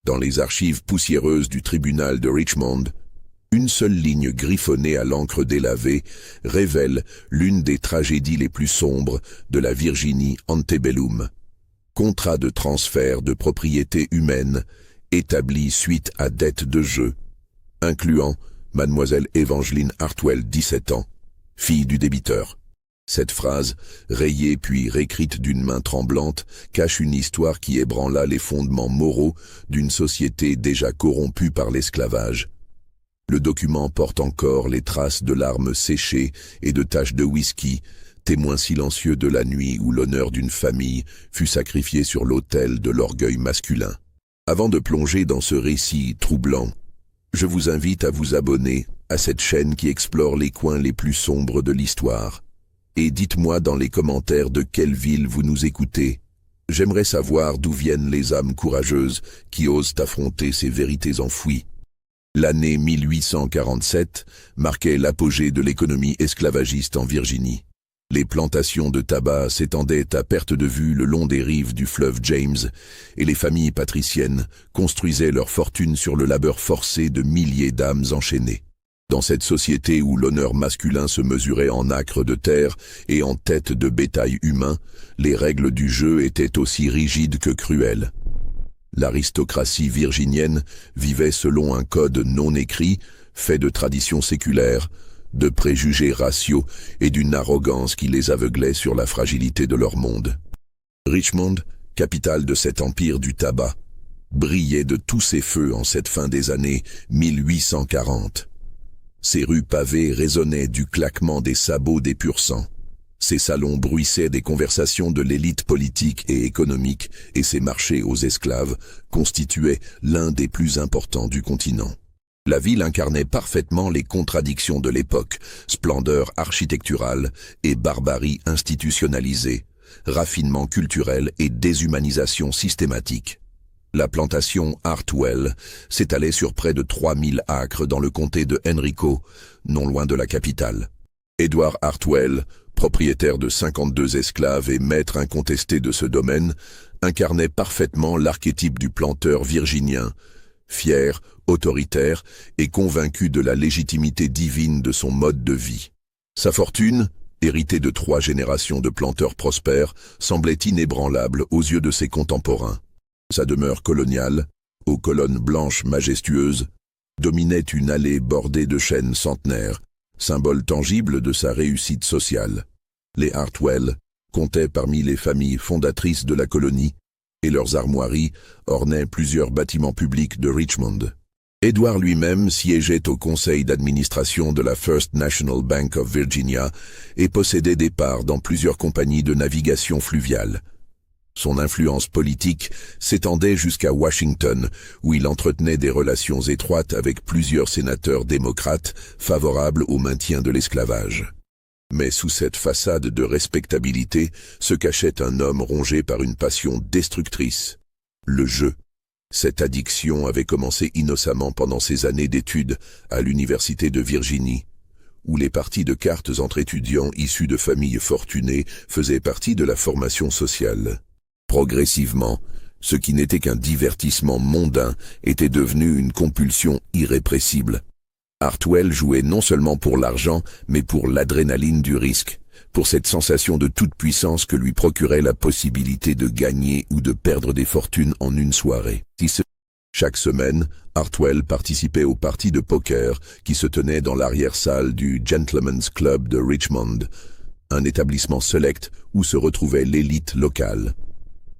Dans les archives poussiéreuses du tribunal de Richmond, une seule ligne griffonnée à l'encre délavée révèle l'une des tragédies les plus sombres de la Virginie antebellum. Contrat de transfert de propriété humaine établi suite à dette de jeu, incluant Mademoiselle Evangeline Hartwell, 17 ans, fille du débiteur. Cette phrase, rayée puis réécrite d'une main tremblante, cache une histoire qui ébranla les fondements moraux d'une société déjà corrompue par l'esclavage. Le document porte encore les traces de larmes séchées et de taches de whisky, témoins silencieux de la nuit où l'honneur d'une famille fut sacrifié sur l'autel de l'orgueil masculin. Avant de plonger dans ce récit troublant, je vous invite à vous abonner à cette chaîne qui explore les coins les plus sombres de l'histoire. Et dites-moi dans les commentaires de quelle ville vous nous écoutez. J'aimerais savoir d'où viennent les âmes courageuses qui osent affronter ces vérités enfouies. L'année 1847 marquait l'apogée de l'économie esclavagiste en Virginie. Les plantations de tabac s'étendaient à perte de vue le long des rives du fleuve James, et les familles patriciennes construisaient leur fortune sur le labeur forcé de milliers d'âmes enchaînées. Dans cette société où l'honneur masculin se mesurait en acres de terre et en têtes de bétail humain, les règles du jeu étaient aussi rigides que cruelles. L'aristocratie virginienne vivait selon un code non écrit, fait de traditions séculaires, de préjugés raciaux et d'une arrogance qui les aveuglait sur la fragilité de leur monde. Richmond, capitale de cet empire du tabac, brillait de tous ses feux en cette fin des années 1840. Ses rues pavées résonnaient du claquement des sabots des pur-sang. Ses salons bruissaient des conversations de l'élite politique et économique, et ses marchés aux esclaves constituaient l'un des plus importants du continent. La ville incarnait parfaitement les contradictions de l'époque, splendeur architecturale et barbarie institutionnalisée, raffinement culturel et déshumanisation systématique. La plantation Hartwell s'étalait sur près de 3000 acres dans le comté de Henrico, non loin de la capitale. Edward Hartwell, propriétaire de 52 esclaves et maître incontesté de ce domaine, incarnait parfaitement l'archétype du planteur virginien, fier, autoritaire et convaincu de la légitimité divine de son mode de vie. Sa fortune, héritée de 3 générations de planteurs prospères, semblait inébranlable aux yeux de ses contemporains. Sa demeure coloniale, aux colonnes blanches majestueuses, dominait une allée bordée de chênes centenaires, symbole tangible de sa réussite sociale. Les Hartwell comptaient parmi les familles fondatrices de la colonie, et leurs armoiries ornaient plusieurs bâtiments publics de Richmond. Edward lui-même siégeait au conseil d'administration de la First National Bank of Virginia et possédait des parts dans plusieurs compagnies de navigation fluviale. Son influence politique s'étendait jusqu'à Washington, où il entretenait des relations étroites avec plusieurs sénateurs démocrates favorables au maintien de l'esclavage. Mais sous cette façade de respectabilité se cachait un homme rongé par une passion destructrice, le jeu. Cette addiction avait commencé innocemment pendant ses années d'études à l'université de Virginie, où les parties de cartes entre étudiants issus de familles fortunées faisaient partie de la formation sociale. Progressivement, ce qui n'était qu'un divertissement mondain était devenu une compulsion irrépressible. Hartwell jouait non seulement pour l'argent, mais pour l'adrénaline du risque, pour cette sensation de toute puissance que lui procurait la possibilité de gagner ou de perdre des fortunes en une soirée. Chaque semaine, Hartwell participait aux parties de poker qui se tenaient dans l'arrière-salle du Gentlemen's Club de Richmond, un établissement select où se retrouvait l'élite locale.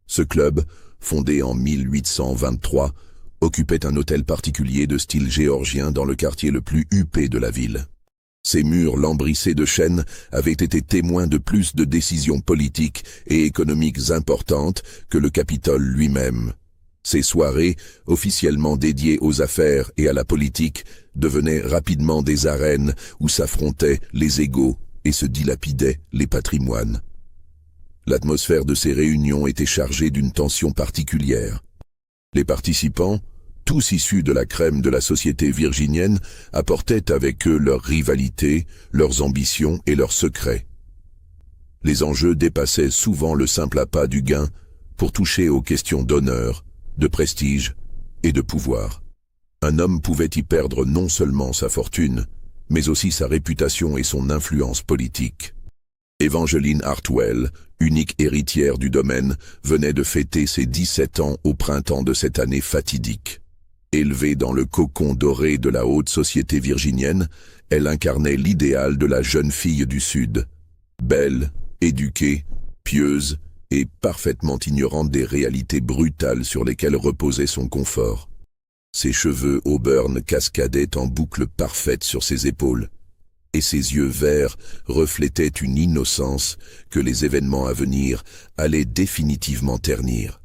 Ce club, fondé en 1823, occupait un hôtel particulier de style géorgien dans le quartier le plus huppé de la ville. Ses murs lambrissés de chêne avaient été témoins de plus de décisions politiques et économiques importantes que le Capitole lui-même. Ces soirées, officiellement dédiées aux affaires et à la politique, devenaient rapidement des arènes où s'affrontaient les égaux et se dilapidaient les patrimoines. L'atmosphère de ces réunions était chargée d'une tension particulière. Les participants, tous issus de la crème de la société virginienne, apportaient avec eux leurs rivalités, leurs ambitions et leurs secrets. Les enjeux dépassaient souvent le simple appât du gain pour toucher aux questions d'honneur, de prestige et de pouvoir. Un homme pouvait y perdre non seulement sa fortune, mais aussi sa réputation et son influence politique. Evangeline Hartwell, unique héritière du domaine, venait de fêter ses 17 ans au printemps de cette année fatidique. Élevée dans le cocon doré de la haute société virginienne, elle incarnait l'idéal de la jeune fille du Sud. Belle, éduquée, pieuse et parfaitement ignorante des réalités brutales sur lesquelles reposait son confort. Ses cheveux auburn cascadaient en boucles parfaites sur ses épaules, et ses yeux verts reflétaient une innocence que les événements à venir allaient définitivement ternir.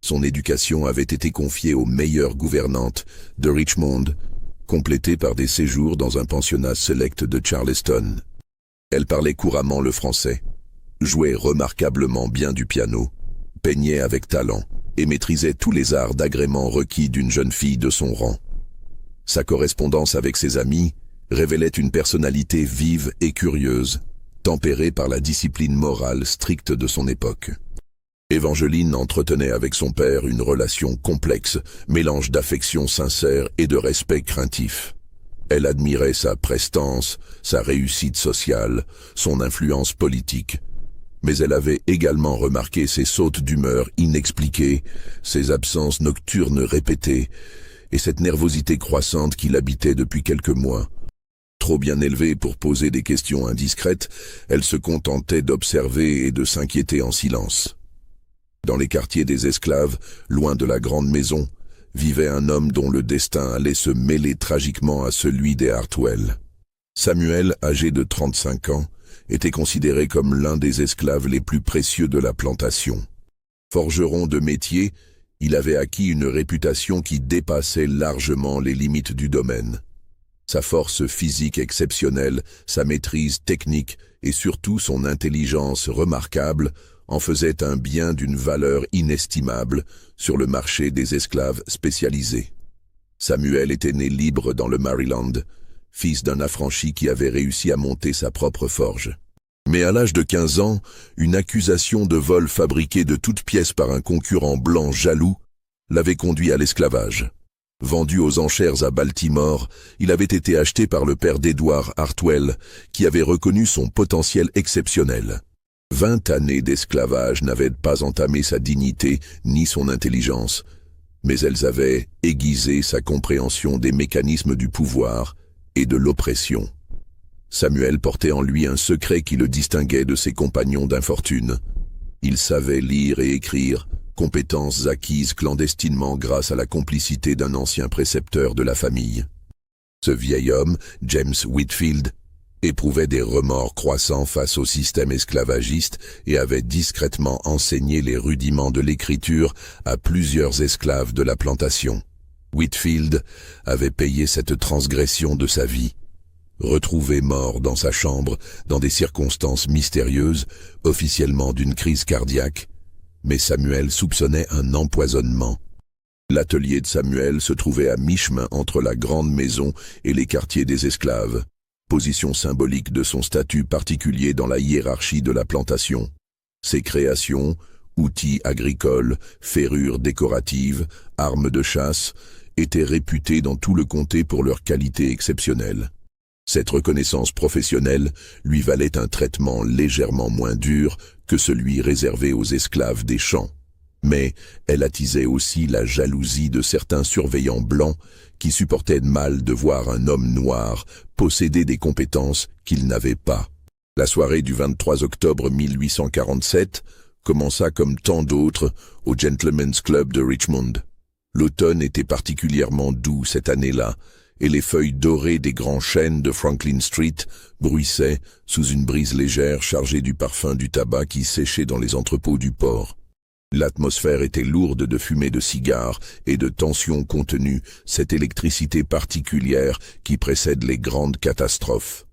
Son éducation avait été confiée aux meilleures gouvernantes de Richmond, complétée par des séjours dans un pensionnat select de Charleston. Elle parlait couramment le français, jouait remarquablement bien du piano, peignait avec talent et maîtrisait tous les arts d'agrément requis d'une jeune fille de son rang. Sa correspondance avec ses amis révélait une personnalité vive et curieuse, tempérée par la discipline morale stricte de son époque. Evangeline entretenait avec son père une relation complexe, mélange d'affection sincère et de respect craintif. Elle admirait sa prestance, sa réussite sociale, son influence politique. Mais elle avait également remarqué ses sautes d'humeur inexpliquées, ses absences nocturnes répétées, et cette nervosité croissante qui l'habitait depuis quelques mois. Trop bien élevée pour poser des questions indiscrètes, elle se contentait d'observer et de s'inquiéter en silence. Dans les quartiers des esclaves, loin de la grande maison, vivait un homme dont le destin allait se mêler tragiquement à celui des Hartwell. Samuel, âgé de 35 ans, était considéré comme l'un des esclaves les plus précieux de la plantation. Forgeron de métier, il avait acquis une réputation qui dépassait largement les limites du domaine. Sa force physique exceptionnelle, sa maîtrise technique et surtout son intelligence remarquable en faisaient un bien d'une valeur inestimable sur le marché des esclaves spécialisés. Samuel était né libre dans le Maryland, fils d'un affranchi qui avait réussi à monter sa propre forge. Mais à l'âge de 15 ans, une accusation de vol fabriqué de toutes pièces par un concurrent blanc jaloux l'avait conduit à l'esclavage. Vendu aux enchères à Baltimore, il avait été acheté par le père d'Edward Hartwell, qui avait reconnu son potentiel exceptionnel. 20 années d'esclavage n'avaient pas entamé sa dignité ni son intelligence, mais elles avaient aiguisé sa compréhension des mécanismes du pouvoir et de l'oppression. Samuel portait en lui un secret qui le distinguait de ses compagnons d'infortune. Il savait lire et écrire, compétences acquises clandestinement grâce à la complicité d'un ancien précepteur de la famille. Ce vieil homme, James Whitfield, éprouvait des remords croissants face au système esclavagiste et avait discrètement enseigné les rudiments de l'écriture à plusieurs esclaves de la plantation. Whitfield avait payé cette transgression de sa vie. Retrouvé mort dans sa chambre, dans des circonstances mystérieuses, officiellement d'une crise cardiaque, mais Samuel soupçonnait un empoisonnement. L'atelier de Samuel se trouvait à mi-chemin entre la grande maison et les quartiers des esclaves, position symbolique de son statut particulier dans la hiérarchie de la plantation. Ses créations, outils agricoles, ferrures décoratives, armes de chasse, étaient réputées dans tout le comté pour leur qualité exceptionnelle. Cette reconnaissance professionnelle lui valait un traitement légèrement moins dur que celui réservé aux esclaves des champs. Mais elle attisait aussi la jalousie de certains surveillants blancs qui supportaient mal de voir un homme noir posséder des compétences qu'il n'avait pas. La soirée du 23 octobre 1847 commença comme tant d'autres au Gentlemen's Club de Richmond. L'automne était particulièrement doux cette année-là, et les feuilles dorées des grands chênes de Franklin Street bruissaient sous une brise légère chargée du parfum du tabac qui séchait dans les entrepôts du port. L'atmosphère était lourde de fumée de cigares et de tensions contenues, cette électricité particulière qui précède les grandes catastrophes.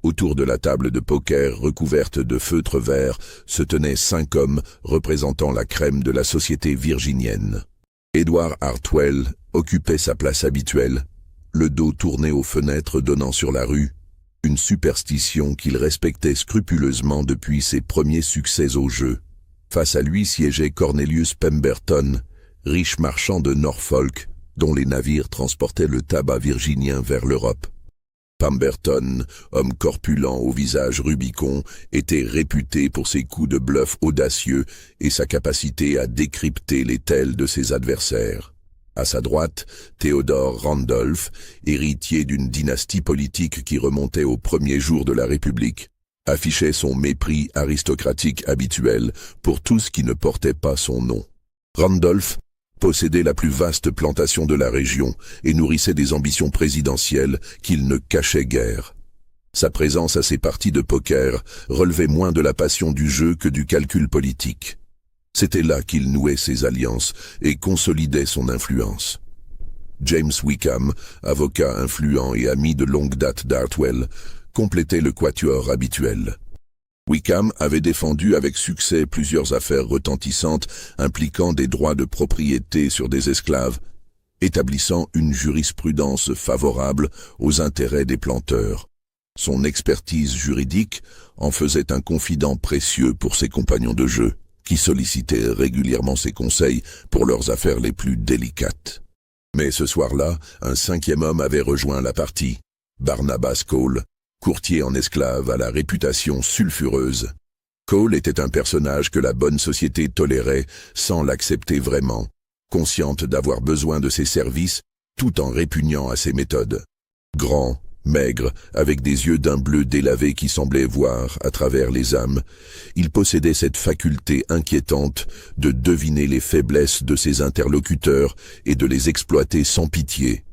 Autour de la table de poker recouverte de feutre vert se tenaient 5 hommes représentant la crème de la société virginienne. Edward Hartwell occupait sa place habituelle, le dos tourné aux fenêtres donnant sur la rue, une superstition qu'il respectait scrupuleusement depuis ses premiers succès au jeu. Face à lui siégeait Cornelius Pemberton, riche marchand de Norfolk, dont les navires transportaient le tabac virginien vers l'Europe. Pemberton, homme corpulent au visage rubicond, était réputé pour ses coups de bluff audacieux et sa capacité à décrypter les tels de ses adversaires. À sa droite, Theodore Randolph, héritier d'une dynastie politique qui remontait aux premiers jours de la République, affichait son mépris aristocratique habituel pour tout ce qui ne portait pas son nom. Randolph possédait la plus vaste plantation de la région et nourrissait des ambitions présidentielles qu'il ne cachait guère. Sa présence à ses parties de poker relevait moins de la passion du jeu que du calcul politique. C'était là qu'il nouait ses alliances et consolidait son influence. James Wickham, avocat influent et ami de longue date d'Hartwell, complétait le quatuor habituel. Wickham avait défendu avec succès plusieurs affaires retentissantes impliquant des droits de propriété sur des esclaves, établissant une jurisprudence favorable aux intérêts des planteurs. Son expertise juridique en faisait un confident précieux pour ses compagnons de jeu, qui sollicitaient régulièrement ses conseils pour leurs affaires les plus délicates. Mais ce soir-là, un cinquième homme avait rejoint la partie, Barnabas Cole, courtier en esclaves à la réputation sulfureuse. Cole était un personnage que la bonne société tolérait sans l'accepter vraiment, consciente d'avoir besoin de ses services tout en répugnant à ses méthodes. Grand, maigre, avec des yeux d'un bleu délavé qui semblaient voir à travers les âmes, il possédait cette faculté inquiétante de deviner les faiblesses de ses interlocuteurs et de les exploiter sans pitié.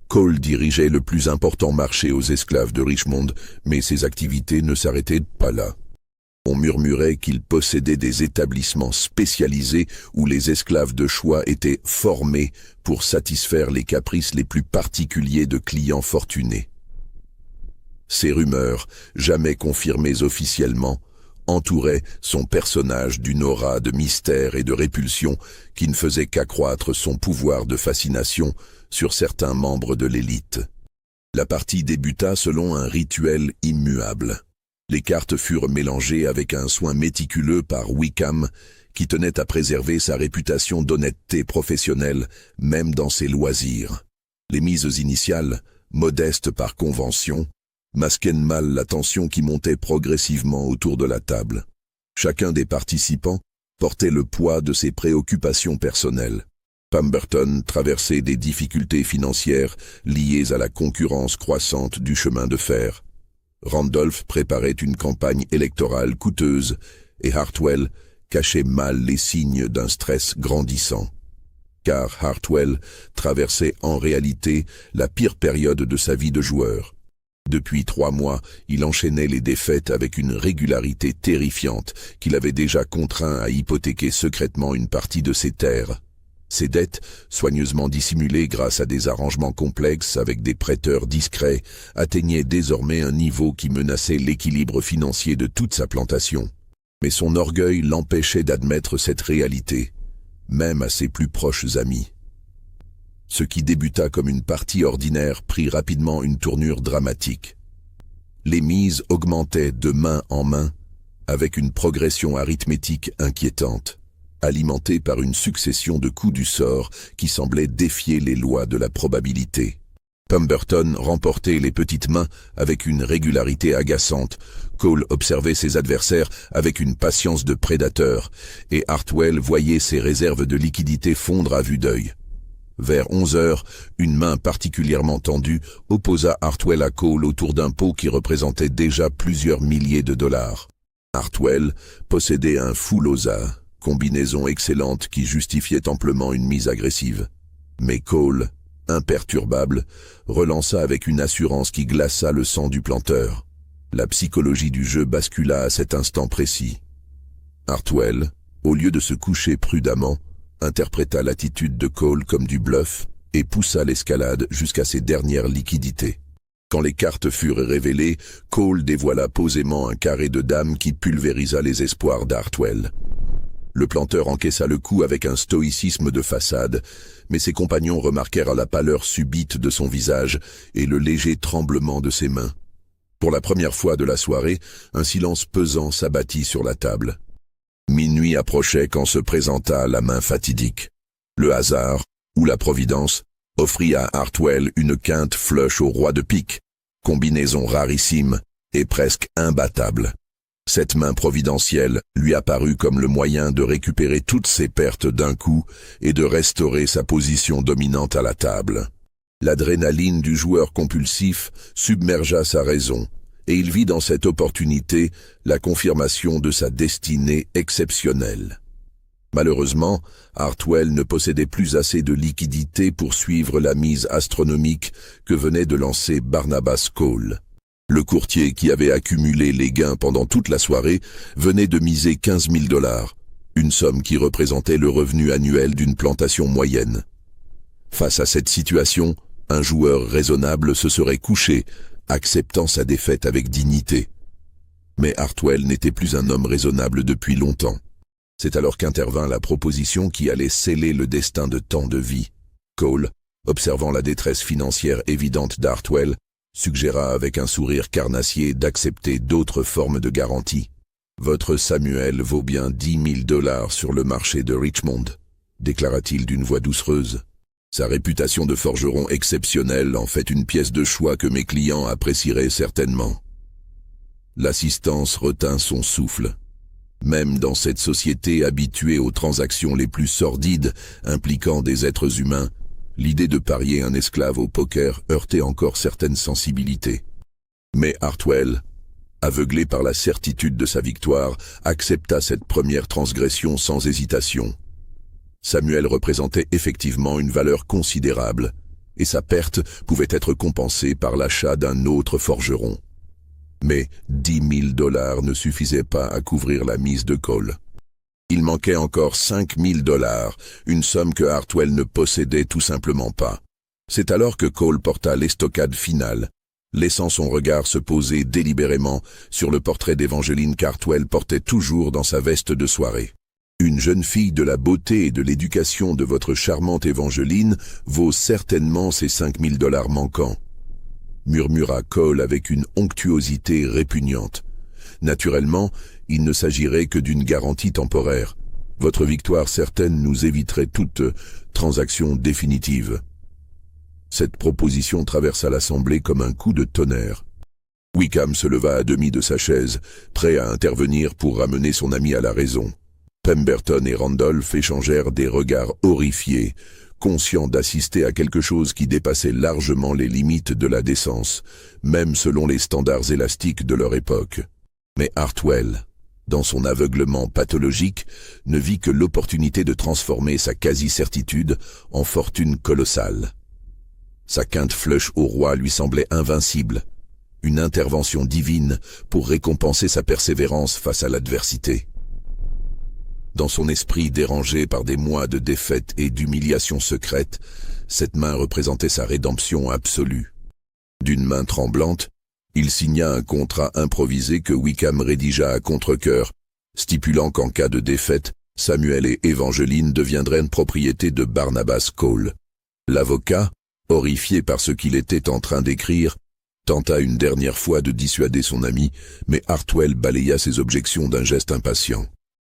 Cole dirigeait le plus important marché aux esclaves de Richmond, mais ses activités ne s'arrêtaient pas là. On murmurait qu'il possédait des établissements spécialisés où les esclaves de choix étaient formés pour satisfaire les caprices les plus particuliers de clients fortunés. Ces rumeurs, jamais confirmées officiellement, entouraient son personnage d'une aura de mystère et de répulsion qui ne faisait qu'accroître son pouvoir de fascination sur certains membres de l'élite. La partie débuta selon un rituel immuable. Les cartes furent mélangées avec un soin méticuleux par Wickham, qui tenait à préserver sa réputation d'honnêteté professionnelle, même dans ses loisirs. Les mises initiales, modestes par convention, masquaient mal la tension qui montait progressivement autour de la table. Chacun des participants portait le poids de ses préoccupations personnelles. Pemberton traversait des difficultés financières liées à la concurrence croissante du chemin de fer. Randolph préparait une campagne électorale coûteuse et Hartwell cachait mal les signes d'un stress grandissant. Car Hartwell traversait en réalité la pire période de sa vie de joueur. Depuis 3 mois, il enchaînait les défaites avec une régularité terrifiante qui l'avait déjà contraint à hypothéquer secrètement une partie de ses terres. Ses dettes, soigneusement dissimulées grâce à des arrangements complexes avec des prêteurs discrets, atteignaient désormais un niveau qui menaçait l'équilibre financier de toute sa plantation. Mais son orgueil l'empêchait d'admettre cette réalité, même à ses plus proches amis. Ce qui débuta comme une partie ordinaire prit rapidement une tournure dramatique. Les mises augmentaient de main en main, avec une progression arithmétique inquiétante, alimentée par une succession de coups du sort qui semblaient défier les lois de la probabilité. Pemberton remportait les petites mains avec une régularité agaçante, Cole observait ses adversaires avec une patience de prédateur, et Hartwell voyait ses réserves de liquidité fondre à vue d'œil. Vers 11 heures, une main particulièrement tendue opposa Hartwell à Cole autour d'un pot qui représentait déjà plusieurs milliers de dollars. Hartwell possédait un full osa, combinaison excellente qui justifiait amplement une mise agressive. Mais Cole, imperturbable, relança avec une assurance qui glaça le sang du planteur. La psychologie du jeu bascula à cet instant précis. Hartwell, au lieu de se coucher prudemment, interpréta l'attitude de Cole comme du bluff et poussa l'escalade jusqu'à ses dernières liquidités. Quand les cartes furent révélées, Cole dévoila posément un carré de dames qui pulvérisa les espoirs d'Hartwell. Le planteur encaissa le coup avec un stoïcisme de façade, mais ses compagnons remarquèrent la pâleur subite de son visage et le léger tremblement de ses mains. Pour la première fois de la soirée, un silence pesant s'abattit sur la table. Minuit approchait quand se présenta la main fatidique. Le hasard, ou la providence, offrit à Hartwell une quinte flush au roi de pique, combinaison rarissime et presque imbattable. Cette main providentielle lui apparut comme le moyen de récupérer toutes ses pertes d'un coup et de restaurer sa position dominante à la table. L'adrénaline du joueur compulsif submergea sa raison, et il vit dans cette opportunité la confirmation de sa destinée exceptionnelle. Malheureusement, Hartwell ne possédait plus assez de liquidité pour suivre la mise astronomique que venait de lancer Barnabas Cole. Le courtier qui avait accumulé les gains pendant toute la soirée venait de miser 15 000 $, une somme qui représentait le revenu annuel d'une plantation moyenne. Face à cette situation, un joueur raisonnable se serait couché, acceptant sa défaite avec dignité. Mais Hartwell n'était plus un homme raisonnable depuis longtemps. C'est alors qu'intervint la proposition qui allait sceller le destin de tant de vies. Cole, observant la détresse financière évidente d'Hartwell, suggéra avec un sourire carnassier d'accepter d'autres formes de garantie. « Votre Samuel vaut bien 10 000 $ sur le marché de Richmond », déclara-t-il d'une voix doucereuse. Sa réputation de forgeron exceptionnel en fait une pièce de choix que mes clients apprécieraient certainement. L'assistance retint son souffle. Même dans cette société habituée aux transactions les plus sordides impliquant des êtres humains, l'idée de parier un esclave au poker heurtait encore certaines sensibilités. Mais Hartwell, aveuglé par la certitude de sa victoire, accepta cette première transgression sans hésitation. Samuel représentait effectivement une valeur considérable, et sa perte pouvait être compensée par l'achat d'un autre forgeron. Mais 10 000 $ ne suffisaient pas à couvrir la mise de Cole. Il manquait encore 5 000 $, une somme que Hartwell ne possédait tout simplement pas. C'est alors que Cole porta l'estocade finale, laissant son regard se poser délibérément sur le portrait d'Evangeline qu'Hartwell portait toujours dans sa veste de soirée. « Une jeune fille de la beauté et de l'éducation de votre charmante Evangeline vaut certainement ces 5 000 $ manquants. » murmura Cole avec une onctuosité répugnante. Naturellement, il ne s'agirait que d'une garantie temporaire. Votre victoire certaine nous éviterait toute transaction définitive. Cette proposition traversa l'assemblée comme un coup de tonnerre. Wickham se leva à demi de sa chaise, prêt à intervenir pour ramener son ami à la raison. Pemberton et Randolph échangèrent des regards horrifiés, conscients d'assister à quelque chose qui dépassait largement les limites de la décence, même selon les standards élastiques de leur époque. Mais Hartwell, dans son aveuglement pathologique, ne vit que l'opportunité de transformer sa quasi-certitude en fortune colossale. Sa quinte flush au roi lui semblait invincible, une intervention divine pour récompenser sa persévérance face à l'adversité. Dans son esprit dérangé par des mois de défaite et d'humiliation secrète, cette main représentait sa rédemption absolue. D'une main tremblante, il signa un contrat improvisé que Wickham rédigea à contre-cœur, stipulant qu'en cas de défaite, Samuel et Evangeline deviendraient propriété de Barnabas Cole. L'avocat, horrifié par ce qu'il était en train d'écrire, tenta une dernière fois de dissuader son ami, mais Hartwell balaya ses objections d'un geste impatient.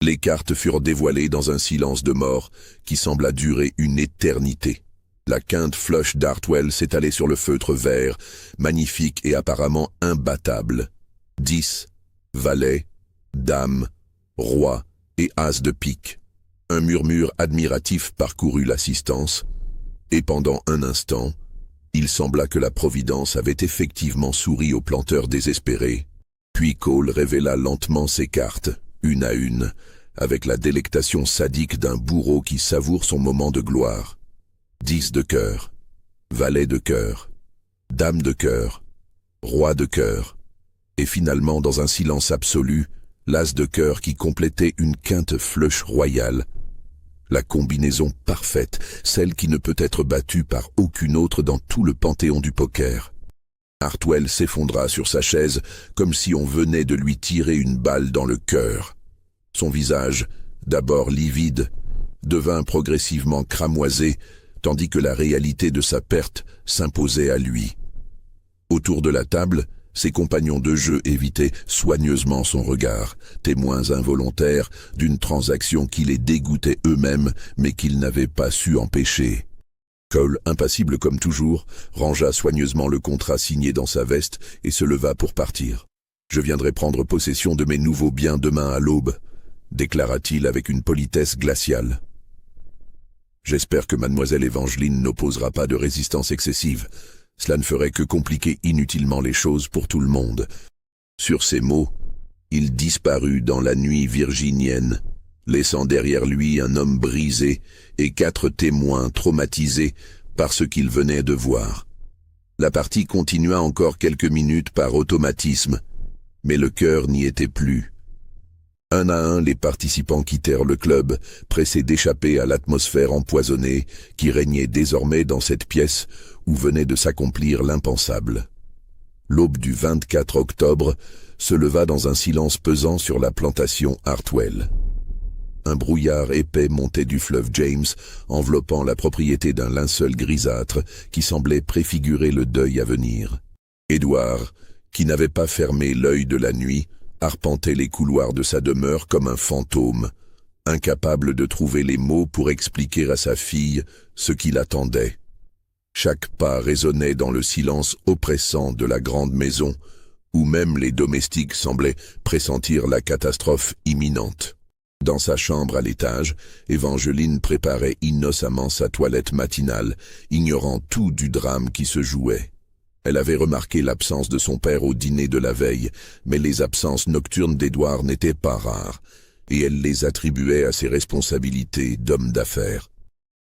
Les cartes furent dévoilées dans un silence de mort qui sembla durer une éternité. La quinte flush d'Hartwell s'étalait sur le feutre vert, magnifique et apparemment imbattable. 10, valet, dame, roi et as de pique. Un murmure admiratif parcourut l'assistance, et pendant un instant, il sembla que la Providence avait effectivement souri au planteur désespéré. Puis Cole révéla lentement ses cartes, une à une, avec la délectation sadique d'un bourreau qui savoure son moment de gloire. 10 de cœur, valet de cœur, dame de cœur, roi de cœur, et finalement dans un silence absolu, l'as de cœur qui complétait une quinte flush royale. La combinaison parfaite, celle qui ne peut être battue par aucune autre dans tout le panthéon du poker. Hartwell s'effondra sur sa chaise comme si on venait de lui tirer une balle dans le cœur. Son visage, d'abord livide, devint progressivement cramoisé, tandis que la réalité de sa perte s'imposait à lui. Autour de la table, ses compagnons de jeu évitaient soigneusement son regard, témoins involontaires d'une transaction qui les dégoûtait eux-mêmes mais qu'ils n'avaient pas su empêcher. Cole, impassible comme toujours, rangea soigneusement le contrat signé dans sa veste et se leva pour partir. « Je viendrai prendre possession de mes nouveaux biens demain à l'aube », déclara-t-il avec une politesse glaciale. « J'espère que mademoiselle Evangeline n'opposera pas de résistance excessive. Cela ne ferait que compliquer inutilement les choses pour tout le monde. » Sur ces mots, il disparut dans la nuit virginienne, laissant derrière lui un homme brisé et 4 témoins traumatisés par ce qu'ils venaient de voir. La partie continua encore quelques minutes par automatisme, mais le cœur n'y était plus. Un à un, les participants quittèrent le club, pressés d'échapper à l'atmosphère empoisonnée qui régnait désormais dans cette pièce où venait de s'accomplir l'impensable. L'aube du 24 octobre se leva dans un silence pesant sur la plantation Hartwell. Un brouillard épais montait du fleuve James, enveloppant la propriété d'un linceul grisâtre qui semblait préfigurer le deuil à venir. Édouard, qui n'avait pas fermé l'œil de la nuit, arpentait les couloirs de sa demeure comme un fantôme, incapable de trouver les mots pour expliquer à sa fille ce qui l'attendait. Chaque pas résonnait dans le silence oppressant de la grande maison, où même les domestiques semblaient pressentir la catastrophe imminente. Dans sa chambre à l'étage, Evangeline préparait innocemment sa toilette matinale, ignorant tout du drame qui se jouait. Elle avait remarqué l'absence de son père au dîner de la veille, mais les absences nocturnes d'Édouard n'étaient pas rares, et elle les attribuait à ses responsabilités d'homme d'affaires.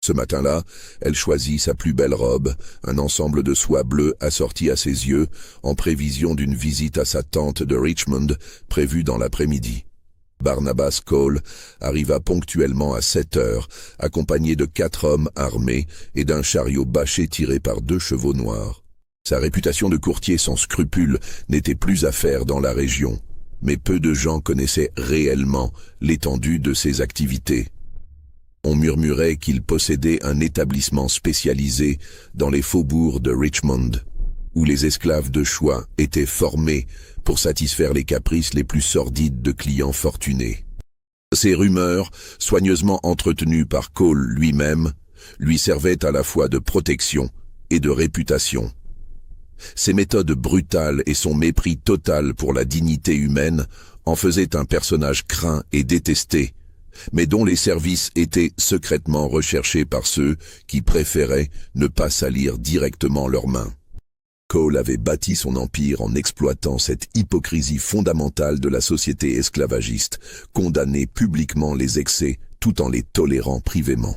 Ce matin-là, elle choisit sa plus belle robe, un ensemble de soie bleue assorti à ses yeux, en prévision d'une visite à sa tante de Richmond, prévue dans l'après-midi. Barnabas Cole arriva ponctuellement à 7 heures, accompagné de 4 hommes armés et d'un chariot bâché tiré par 2 chevaux noirs. Sa réputation de courtier sans scrupules n'était plus à faire dans la région, mais peu de gens connaissaient réellement l'étendue de ses activités. On murmurait qu'il possédait un établissement spécialisé dans les faubourgs de Richmond, où les esclaves de choix étaient formés pour satisfaire les caprices les plus sordides de clients fortunés. Ces rumeurs, soigneusement entretenues par Cole lui-même, lui servaient à la fois de protection et de réputation. Ses méthodes brutales et son mépris total pour la dignité humaine en faisaient un personnage craint et détesté, mais dont les services étaient secrètement recherchés par ceux qui préféraient ne pas salir directement leurs mains. Cole avait bâti son empire en exploitant cette hypocrisie fondamentale de la société esclavagiste, condamnait publiquement les excès tout en les tolérant privément.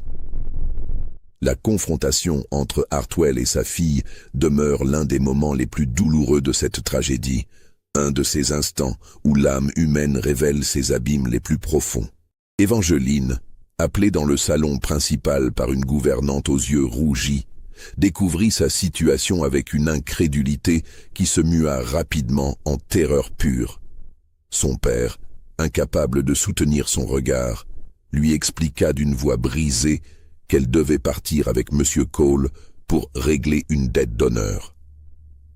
La confrontation entre Hartwell et sa fille demeure l'un des moments les plus douloureux de cette tragédie, un de ces instants où l'âme humaine révèle ses abîmes les plus profonds. Evangeline, appelée dans le salon principal par une gouvernante aux yeux rougis, découvrit sa situation avec une incrédulité qui se mua rapidement en terreur pure. Son père, incapable de soutenir son regard, lui expliqua d'une voix brisée qu'elle devait partir avec M. Cole pour régler une dette d'honneur.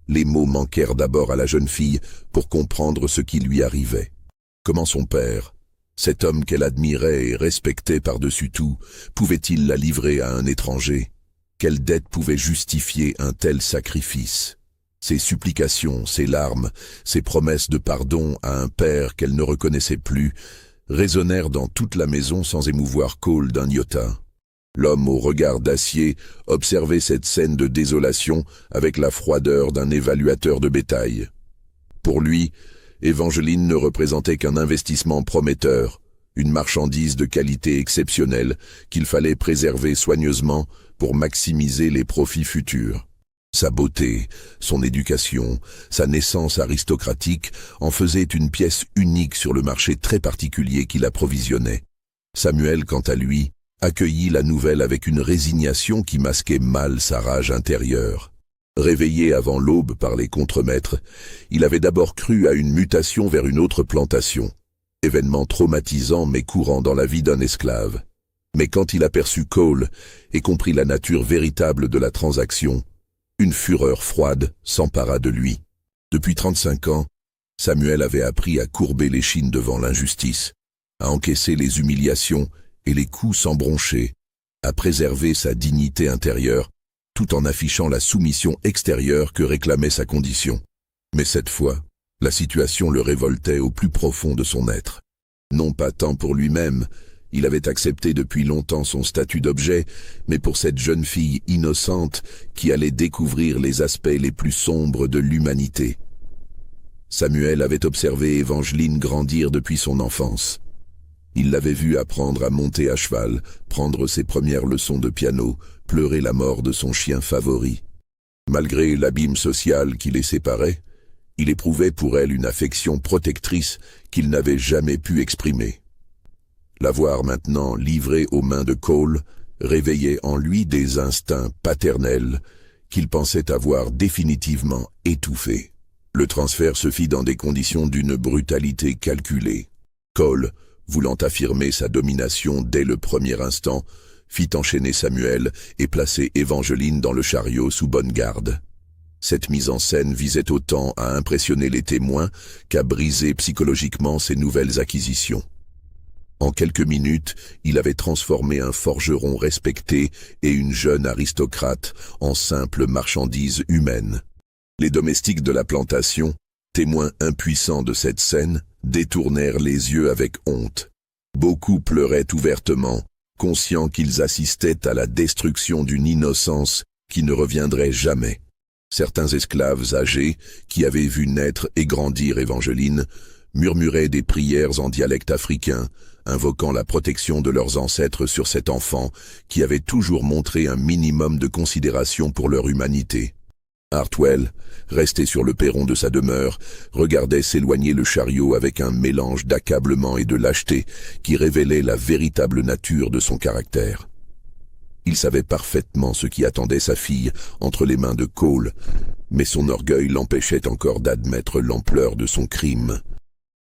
Les mots manquèrent d'abord à la jeune fille pour comprendre ce qui lui arrivait. Comment son père, cet homme qu'elle admirait et respectait par-dessus tout, pouvait-il la livrer à un étranger ? Quelle dette pouvait justifier un tel sacrifice? Ses supplications, ses larmes, ses promesses de pardon à un père qu'elle ne reconnaissait plus, résonnèrent dans toute la maison sans émouvoir Cole d'un iota. L'homme au regard d'acier observait cette scène de désolation avec la froideur d'un évaluateur de bétail. Pour lui, Evangeline ne représentait qu'un investissement prometteur, une marchandise de qualité exceptionnelle qu'il fallait préserver soigneusement pour maximiser les profits futurs. Sa beauté, son éducation, sa naissance aristocratique en faisaient une pièce unique sur le marché très particulier qui l'approvisionnait. Samuel, quant à lui, accueillit la nouvelle avec une résignation qui masquait mal sa rage intérieure. Réveillé avant l'aube par les contremaîtres, il avait d'abord cru à une mutation vers une autre plantation, événement traumatisant mais courant dans la vie d'un esclave. Mais quand il aperçut Cole et comprit la nature véritable de la transaction, une fureur froide s'empara de lui. Depuis 35 ans, Samuel avait appris à courber l'échine devant l'injustice, à encaisser les humiliations et les coups sans broncher, à préserver sa dignité intérieure tout en affichant la soumission extérieure que réclamait sa condition. Mais cette fois, la situation le révoltait au plus profond de son être. Non pas tant pour lui-même, il avait accepté depuis longtemps son statut d'objet, mais pour cette jeune fille innocente qui allait découvrir les aspects les plus sombres de l'humanité. Samuel avait observé Evangeline grandir depuis son enfance. Il l'avait vue apprendre à monter à cheval, prendre ses premières leçons de piano, pleurer la mort de son chien favori. Malgré l'abîme social qui les séparait, il éprouvait pour elle une affection protectrice qu'il n'avait jamais pu exprimer. La voir maintenant livrée aux mains de Cole réveillait en lui des instincts paternels qu'il pensait avoir définitivement étouffés. Le transfert se fit dans des conditions d'une brutalité calculée. Cole, voulant affirmer sa domination dès le premier instant, fit enchaîner Samuel et placer Evangeline dans le chariot sous bonne garde. Cette mise en scène visait autant à impressionner les témoins qu'à briser psychologiquement ses nouvelles acquisitions. En quelques minutes, il avait transformé un forgeron respecté et une jeune aristocrate en simple marchandise humaine. Les domestiques de la plantation, témoins impuissants de cette scène, détournèrent les yeux avec honte. Beaucoup pleuraient ouvertement, conscients qu'ils assistaient à la destruction d'une innocence qui ne reviendrait jamais. Certains esclaves âgés, qui avaient vu naître et grandir Evangeline, murmuraient des prières en dialecte africain, invoquant la protection de leurs ancêtres sur cet enfant qui avait toujours montré un minimum de considération pour leur humanité. Hartwell, resté sur le perron de sa demeure, regardait s'éloigner le chariot avec un mélange d'accablement et de lâcheté qui révélait la véritable nature de son caractère. Il savait parfaitement ce qui attendait sa fille entre les mains de Cole, mais son orgueil l'empêchait encore d'admettre l'ampleur de son crime.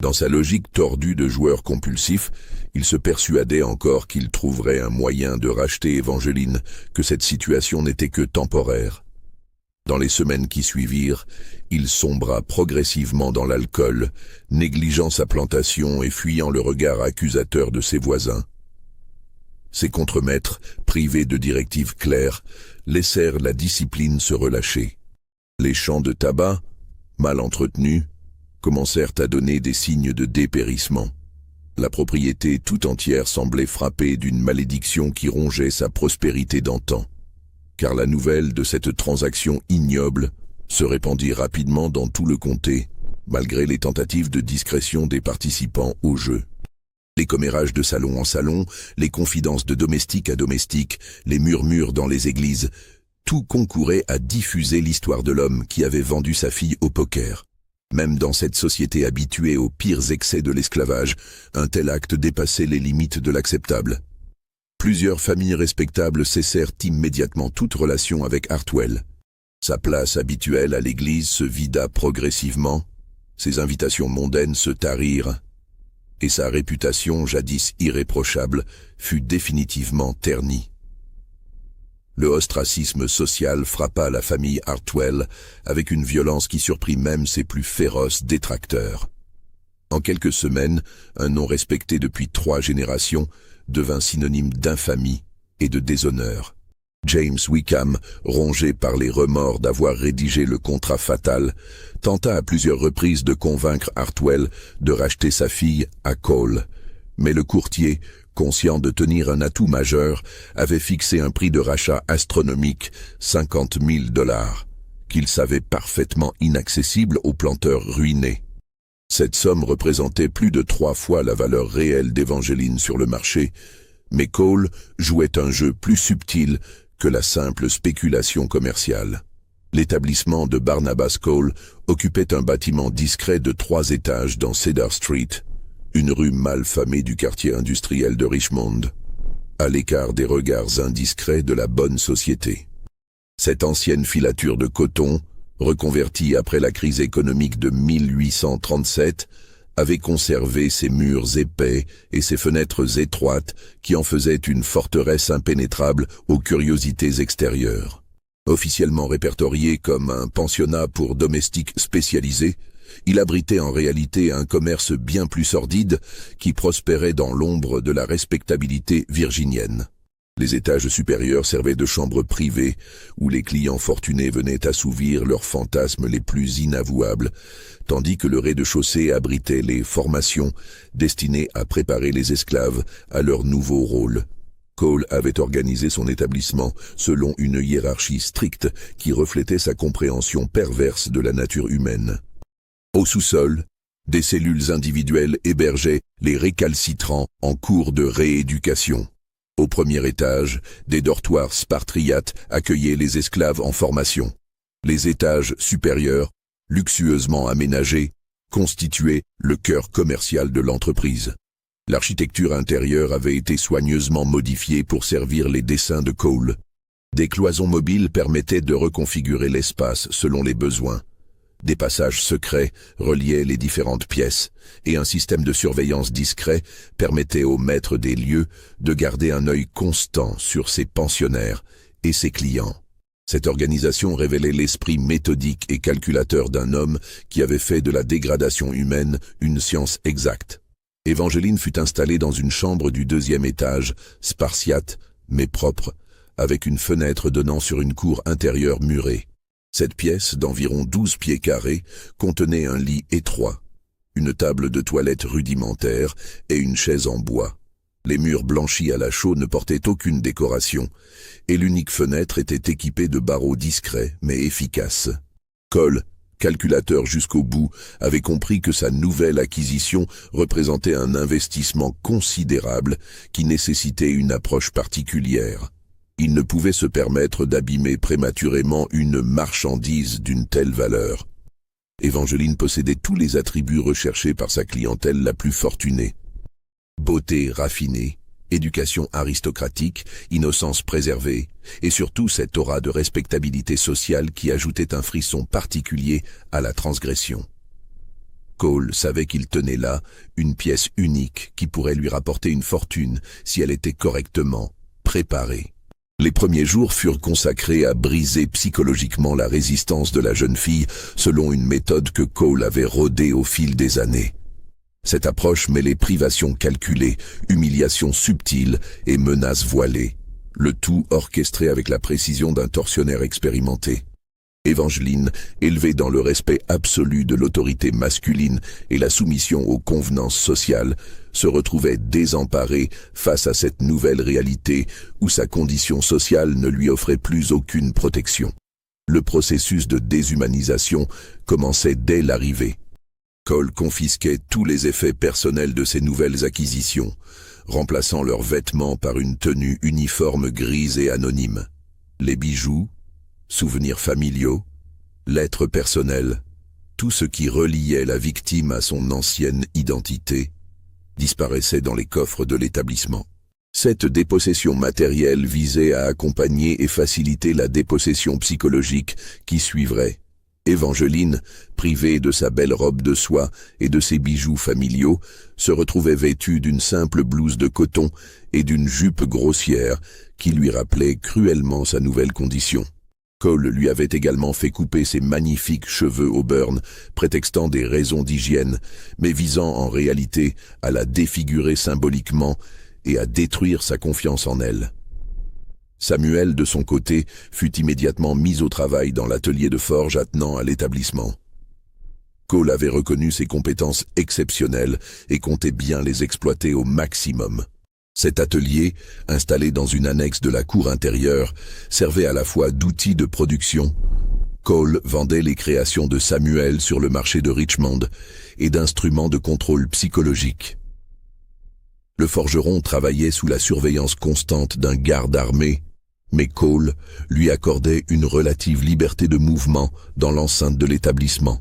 Dans sa logique tordue de joueur compulsif, il se persuadait encore qu'il trouverait un moyen de racheter Evangeline, que cette situation n'était que temporaire. Dans les semaines qui suivirent, il sombra progressivement dans l'alcool, négligeant sa plantation et fuyant le regard accusateur de ses voisins. Ses contremaîtres, privés de directives claires, laissèrent la discipline se relâcher. Les champs de tabac, mal entretenus, commencèrent à donner des signes de dépérissement. La propriété tout entière semblait frappée d'une malédiction qui rongeait sa prospérité d'antan. Car la nouvelle de cette transaction ignoble se répandit rapidement dans tout le comté, malgré les tentatives de discrétion des participants au jeu. Les commérages de salon en salon, les confidences de domestique à domestique, les murmures dans les églises, tout concourait à diffuser l'histoire de l'homme qui avait vendu sa fille au poker. Même dans cette société habituée aux pires excès de l'esclavage, un tel acte dépassait les limites de l'acceptable. Plusieurs familles respectables cessèrent immédiatement toute relation avec Hartwell. Sa place habituelle à l'église se vida progressivement, ses invitations mondaines se tarirent, et sa réputation, jadis irréprochable, fut définitivement ternie. Le ostracisme social frappa la famille Hartwell avec une violence qui surprit même ses plus féroces détracteurs. En quelques semaines, un nom respecté depuis 3 générations devint synonyme d'infamie et de déshonneur. James Wickham, rongé par les remords d'avoir rédigé le contrat fatal, tenta à plusieurs reprises de convaincre Hartwell de racheter sa fille à Cole, mais le courtier, conscient de tenir un atout majeur, avait fixé un prix de rachat astronomique, 50 000 $, qu'il savait parfaitement inaccessible aux planteurs ruinés. Cette somme représentait plus de 3 fois la valeur réelle d'Evangeline sur le marché, mais Cole jouait un jeu plus subtil que la simple spéculation commerciale. L'établissement de Barnabas Cole occupait un bâtiment discret de 3 étages dans Cedar Street, une rue mal famée du quartier industriel de Richmond, à l'écart des regards indiscrets de la bonne société. Cette ancienne filature de coton, reconvertie après la crise économique de 1837, avait conservé ses murs épais et ses fenêtres étroites qui en faisaient une forteresse impénétrable aux curiosités extérieures. Officiellement répertorié comme un pensionnat pour domestiques spécialisés, il abritait en réalité un commerce bien plus sordide qui prospérait dans l'ombre de la respectabilité virginienne. Les étages supérieurs servaient de chambres privées où les clients fortunés venaient assouvir leurs fantasmes les plus inavouables, tandis que le rez-de-chaussée abritait les formations destinées à préparer les esclaves à leur nouveau rôle. Cole avait organisé son établissement selon une hiérarchie stricte qui reflétait sa compréhension perverse de la nature humaine. Au sous-sol, des cellules individuelles hébergeaient les récalcitrants en cours de rééducation. Au premier étage, des dortoirs spartiates accueillaient les esclaves en formation. Les étages supérieurs, luxueusement aménagés, constituaient le cœur commercial de l'entreprise. L'architecture intérieure avait été soigneusement modifiée pour servir les desseins de Cole. Des cloisons mobiles permettaient de reconfigurer l'espace selon les besoins. Des passages secrets reliaient les différentes pièces, et un système de surveillance discret permettait au maître des lieux de garder un œil constant sur ses pensionnaires et ses clients. Cette organisation révélait l'esprit méthodique et calculateur d'un homme qui avait fait de la dégradation humaine une science exacte. Evangeline fut installée dans une chambre du 2e étage, spartiate mais propre, avec une fenêtre donnant sur une cour intérieure murée. Cette pièce, d'environ 12 pieds carrés, contenait un lit étroit, une table de toilette rudimentaire et une chaise en bois. Les murs blanchis à la chaux ne portaient aucune décoration, et l'unique fenêtre était équipée de barreaux discrets mais efficaces. Cole, calculateur jusqu'au bout, avait compris que sa nouvelle acquisition représentait un investissement considérable qui nécessitait une approche particulière. Il ne pouvait se permettre d'abîmer prématurément une marchandise d'une telle valeur. Evangeline possédait tous les attributs recherchés par sa clientèle la plus fortunée. Beauté raffinée, éducation aristocratique, innocence préservée, et surtout cette aura de respectabilité sociale qui ajoutait un frisson particulier à la transgression. Cole savait qu'il tenait là une pièce unique qui pourrait lui rapporter une fortune si elle était correctement préparée. Les premiers jours furent consacrés à briser psychologiquement la résistance de la jeune fille selon une méthode que Cole avait rodée au fil des années. Cette approche mêlait privations calculées, humiliations subtiles et menaces voilées, le tout orchestré avec la précision d'un tortionnaire expérimenté. Evangeline, élevée dans le respect absolu de l'autorité masculine et la soumission aux convenances sociales, se retrouvait désemparée face à cette nouvelle réalité où sa condition sociale ne lui offrait plus aucune protection. Le processus de déshumanisation commençait dès l'arrivée. Cole confisquait tous les effets personnels de ses nouvelles acquisitions, remplaçant leurs vêtements par une tenue uniforme grise et anonyme. Les bijoux, souvenirs familiaux, lettres personnelles, tout ce qui reliait la victime à son ancienne identité, disparaissait dans les coffres de l'établissement. Cette dépossession matérielle visait à accompagner et faciliter la dépossession psychologique qui suivrait. Evangeline, privée de sa belle robe de soie et de ses bijoux familiaux, se retrouvait vêtue d'une simple blouse de coton et d'une jupe grossière qui lui rappelait cruellement sa nouvelle condition. Cole lui avait également fait couper ses magnifiques cheveux au burn, prétextant des raisons d'hygiène, mais visant en réalité à la défigurer symboliquement et à détruire sa confiance en elle. Samuel, de son côté, fut immédiatement mis au travail dans l'atelier de forge attenant à l'établissement. Cole avait reconnu ses compétences exceptionnelles et comptait bien les exploiter au maximum. Cet atelier, installé dans une annexe de la cour intérieure, servait à la fois d'outil de production. Cole vendait les créations de Samuel sur le marché de Richmond et d'instruments de contrôle psychologique. Le forgeron travaillait sous la surveillance constante d'un garde armé, mais Cole lui accordait une relative liberté de mouvement dans l'enceinte de l'établissement.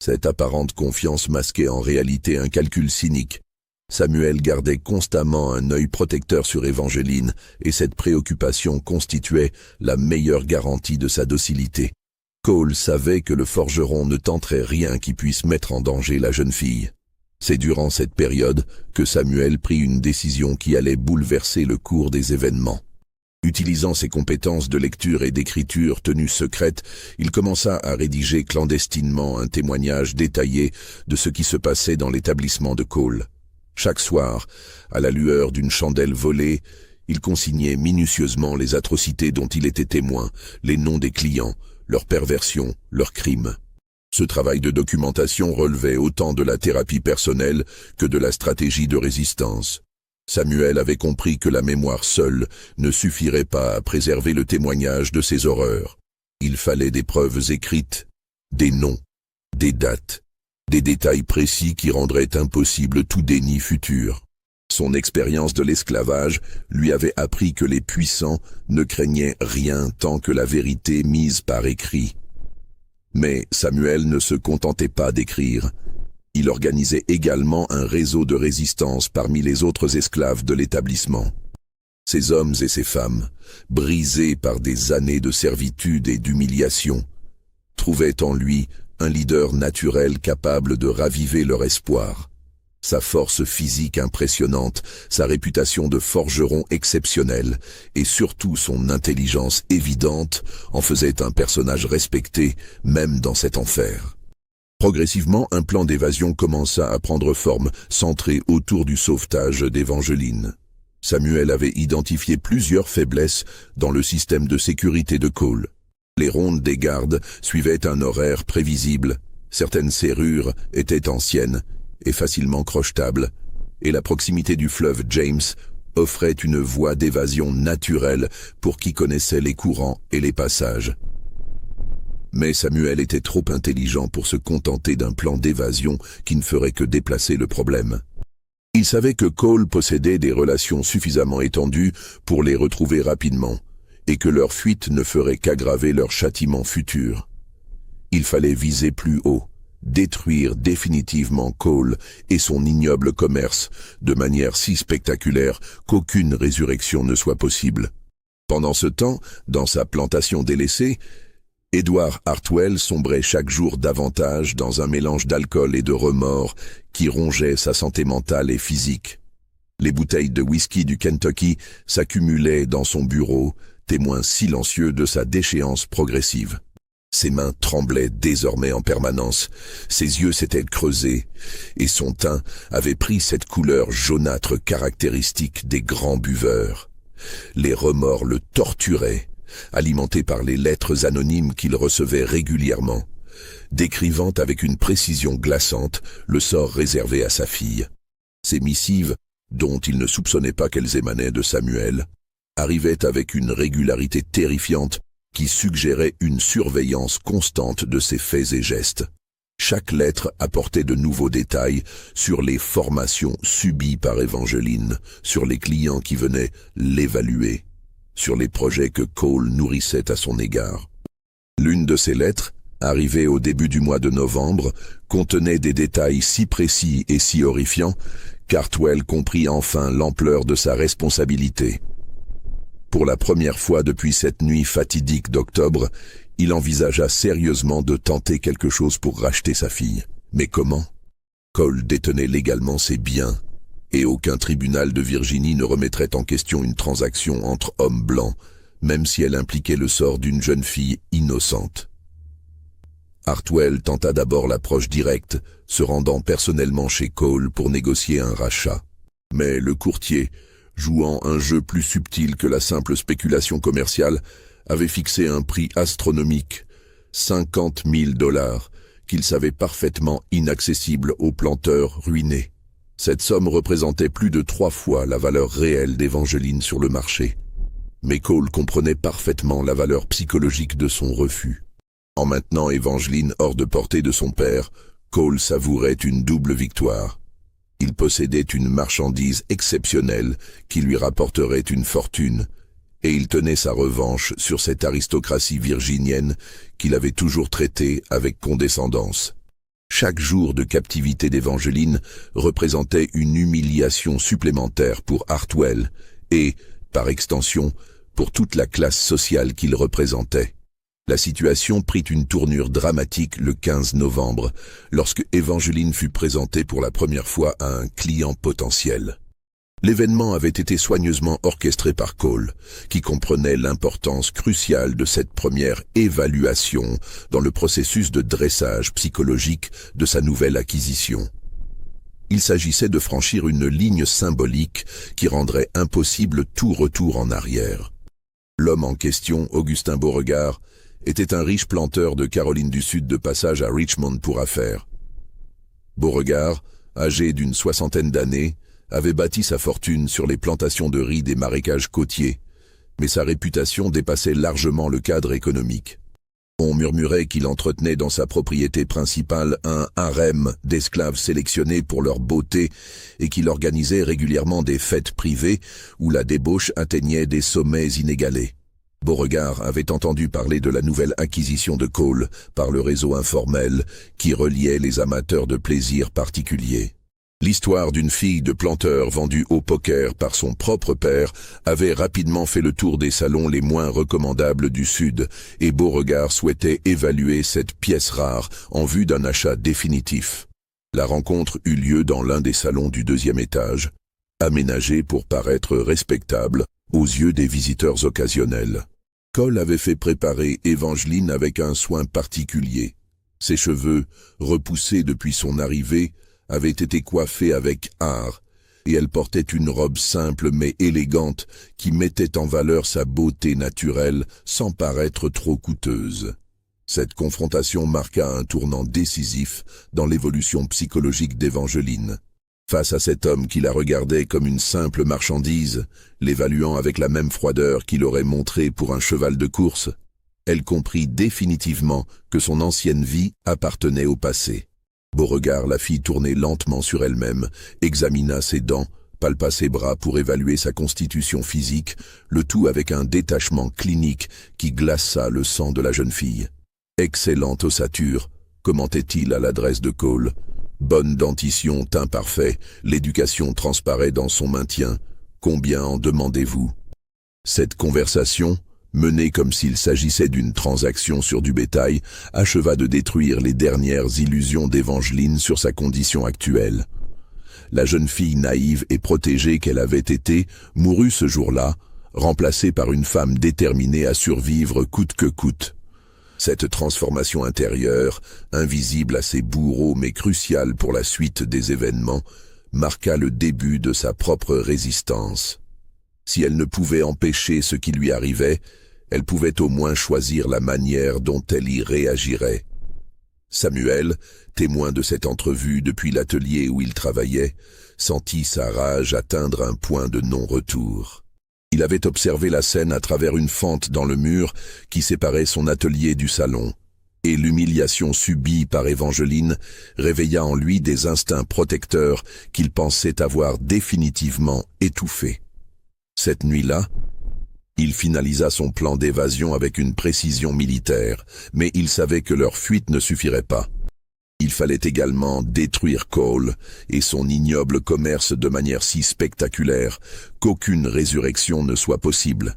Cette apparente confiance masquait en réalité un calcul cynique. Samuel gardait constamment un œil protecteur sur Evangeline et cette préoccupation constituait la meilleure garantie de sa docilité. Cole savait que le forgeron ne tenterait rien qui puisse mettre en danger la jeune fille. C'est durant cette période que Samuel prit une décision qui allait bouleverser le cours des événements. Utilisant ses compétences de lecture et d'écriture tenues secrètes, il commença à rédiger clandestinement un témoignage détaillé de ce qui se passait dans l'établissement de Cole. Chaque soir, à la lueur d'une chandelle volée, Il consignait minutieusement les atrocités dont il était témoin, les noms des clients, leurs perversions, leurs crimes. Ce travail de documentation relevait autant de la thérapie personnelle que de la stratégie de résistance. Samuel avait compris que la mémoire seule ne suffirait pas à préserver le témoignage de ces horreurs. Il fallait des preuves écrites, des noms, des dates, des détails précis qui rendraient impossible tout déni futur. Son expérience de l'esclavage lui avait appris que les puissants ne craignaient rien tant que la vérité mise par écrit. Mais Samuel ne se contentait pas d'écrire. Il organisait également un réseau de résistance parmi les autres esclaves de l'établissement. Ces hommes et ces femmes, brisés par des années de servitude et d'humiliation, trouvaient en lui un leader naturel capable de raviver leur espoir. Sa force physique impressionnante, sa réputation de forgeron exceptionnel et surtout son intelligence évidente en faisaient un personnage respecté même dans cet enfer. Progressivement, un plan d'évasion commença à prendre forme, centré autour du sauvetage d'Evangeline. Samuel avait identifié plusieurs faiblesses dans le système de sécurité de Cole. Les rondes des gardes suivaient un horaire prévisible, certaines serrures étaient anciennes et facilement crochetables, et la proximité du fleuve James offrait une voie d'évasion naturelle pour qui connaissait les courants et les passages. Mais Samuel était trop intelligent pour se contenter d'un plan d'évasion qui ne ferait que déplacer le problème. Il savait que Cole possédait des relations suffisamment étendues pour les retrouver rapidement, et que leur fuite ne ferait qu'aggraver leur châtiment futur. Il fallait viser plus haut, détruire définitivement Cole et son ignoble commerce de manière si spectaculaire qu'aucune résurrection ne soit possible. Pendant ce temps, dans sa plantation délaissée, Edward Hartwell sombrait chaque jour davantage dans un mélange d'alcool et de remords qui rongeait sa santé mentale et physique. Les bouteilles de whisky du Kentucky s'accumulaient dans son bureau, témoin silencieux de sa déchéance progressive. Ses mains tremblaient désormais en permanence, ses yeux s'étaient creusés, et son teint avait pris cette couleur jaunâtre caractéristique des grands buveurs. Les remords le torturaient, alimentés par les lettres anonymes qu'il recevait régulièrement, décrivant avec une précision glaçante le sort réservé à sa fille. Ces missives, dont il ne soupçonnait pas qu'elles émanaient de Samuel, arrivaient avec une régularité terrifiante qui suggérait une surveillance constante de ses faits et gestes. Chaque lettre apportait de nouveaux détails sur les formations subies par Evangeline, sur les clients qui venaient l'évaluer, sur les projets que Cole nourrissait à son égard. L'une de ces lettres, arrivée au début du mois de novembre, contenait des détails si précis et si horrifiants qu'Hartwell comprit enfin l'ampleur de sa responsabilité. Pour la première fois depuis cette nuit fatidique d'octobre, il envisagea sérieusement de tenter quelque chose pour racheter sa fille. Mais comment? Cole détenait légalement ses biens, et aucun tribunal de Virginie ne remettrait en question une transaction entre hommes blancs, même si elle impliquait le sort d'une jeune fille innocente. Hartwell tenta d'abord l'approche directe, se rendant personnellement chez Cole pour négocier un rachat. Mais le courtier, jouant un jeu plus subtil que la simple spéculation commerciale, avait fixé un prix astronomique, 50 000 $, qu'il savait parfaitement inaccessible aux planteurs ruinés. Cette somme représentait plus de 3 fois la valeur réelle d'Evangeline sur le marché. Mais Cole comprenait parfaitement la valeur psychologique de son refus. En maintenant Evangeline hors de portée de son père, Cole savourait une double victoire. Il possédait une marchandise exceptionnelle qui lui rapporterait une fortune, et il tenait sa revanche sur cette aristocratie virginienne qu'il avait toujours traitée avec condescendance. Chaque jour de captivité d'Evangeline représentait une humiliation supplémentaire pour Hartwell et, par extension, pour toute la classe sociale qu'il représentait. La situation prit une tournure dramatique le 15 novembre, lorsque Evangeline fut présentée pour la première fois à un client potentiel. L'événement avait été soigneusement orchestré par Cole, qui comprenait l'importance cruciale de cette première évaluation dans le processus de dressage psychologique de sa nouvelle acquisition. Il s'agissait de franchir une ligne symbolique qui rendrait impossible tout retour en arrière. L'homme en question, Augustin Beauregard, était un riche planteur de Caroline du Sud de passage à Richmond pour affaires. Beauregard, âgé d'une 60aine d'années, avait bâti sa fortune sur les plantations de riz des marécages côtiers, mais sa réputation dépassait largement le cadre économique. On murmurait qu'il entretenait dans sa propriété principale un harem d'esclaves sélectionnés pour leur beauté et qu'il organisait régulièrement des fêtes privées où la débauche atteignait des sommets inégalés. Beauregard avait entendu parler de la nouvelle acquisition de Cole par le réseau informel qui reliait les amateurs de plaisirs particuliers. L'histoire d'une fille de planteur vendue au poker par son propre père avait rapidement fait le tour des salons les moins recommandables du Sud et Beauregard souhaitait évaluer cette pièce rare en vue d'un achat définitif. La rencontre eut lieu dans l'un des salons du 2e étage, aménagé pour paraître respectable aux yeux des visiteurs occasionnels. Cole avait fait préparer Evangeline avec un soin particulier. Ses cheveux, repoussés depuis son arrivée, avait été coiffée avec art, et elle portait une robe simple mais élégante qui mettait en valeur sa beauté naturelle sans paraître trop coûteuse. Cette confrontation marqua un tournant décisif dans l'évolution psychologique d'Evangeline. Face à cet homme qui la regardait comme une simple marchandise, l'évaluant avec la même froideur qu'il aurait montré pour un cheval de course, elle comprit définitivement que son ancienne vie appartenait au passé. Beauregard la fit tourner lentement sur elle-même, examina ses dents, palpa ses bras pour évaluer sa constitution physique, le tout avec un détachement clinique qui glaça le sang de la jeune fille. Excellente ossature, commentait-il à l'adresse de Cole. Bonne dentition, teint parfait, l'éducation transparaît dans son maintien. Combien en demandez-vous? Cette conversation, menée comme s'il s'agissait d'une transaction sur du bétail, acheva de détruire les dernières illusions d'Evangeline sur sa condition actuelle. La jeune fille naïve et protégée qu'elle avait été mourut ce jour-là, remplacée par une femme déterminée à survivre coûte que coûte. Cette transformation intérieure, invisible à ses bourreaux mais cruciale pour la suite des événements, marqua le début de sa propre résistance. Si elle ne pouvait empêcher ce qui lui arrivait, elle pouvait au moins choisir la manière dont elle y réagirait. Samuel, témoin de cette entrevue depuis l'atelier où il travaillait, sentit sa rage atteindre un point de non-retour. Il avait observé la scène à travers une fente dans le mur qui séparait son atelier du salon, et l'humiliation subie par Evangeline réveilla en lui des instincts protecteurs qu'il pensait avoir définitivement étouffés. Cette nuit-là, il finalisa son plan d'évasion avec une précision militaire, mais il savait que leur fuite ne suffirait pas. Il fallait également détruire Cole et son ignoble commerce de manière si spectaculaire qu'aucune résurrection ne soit possible.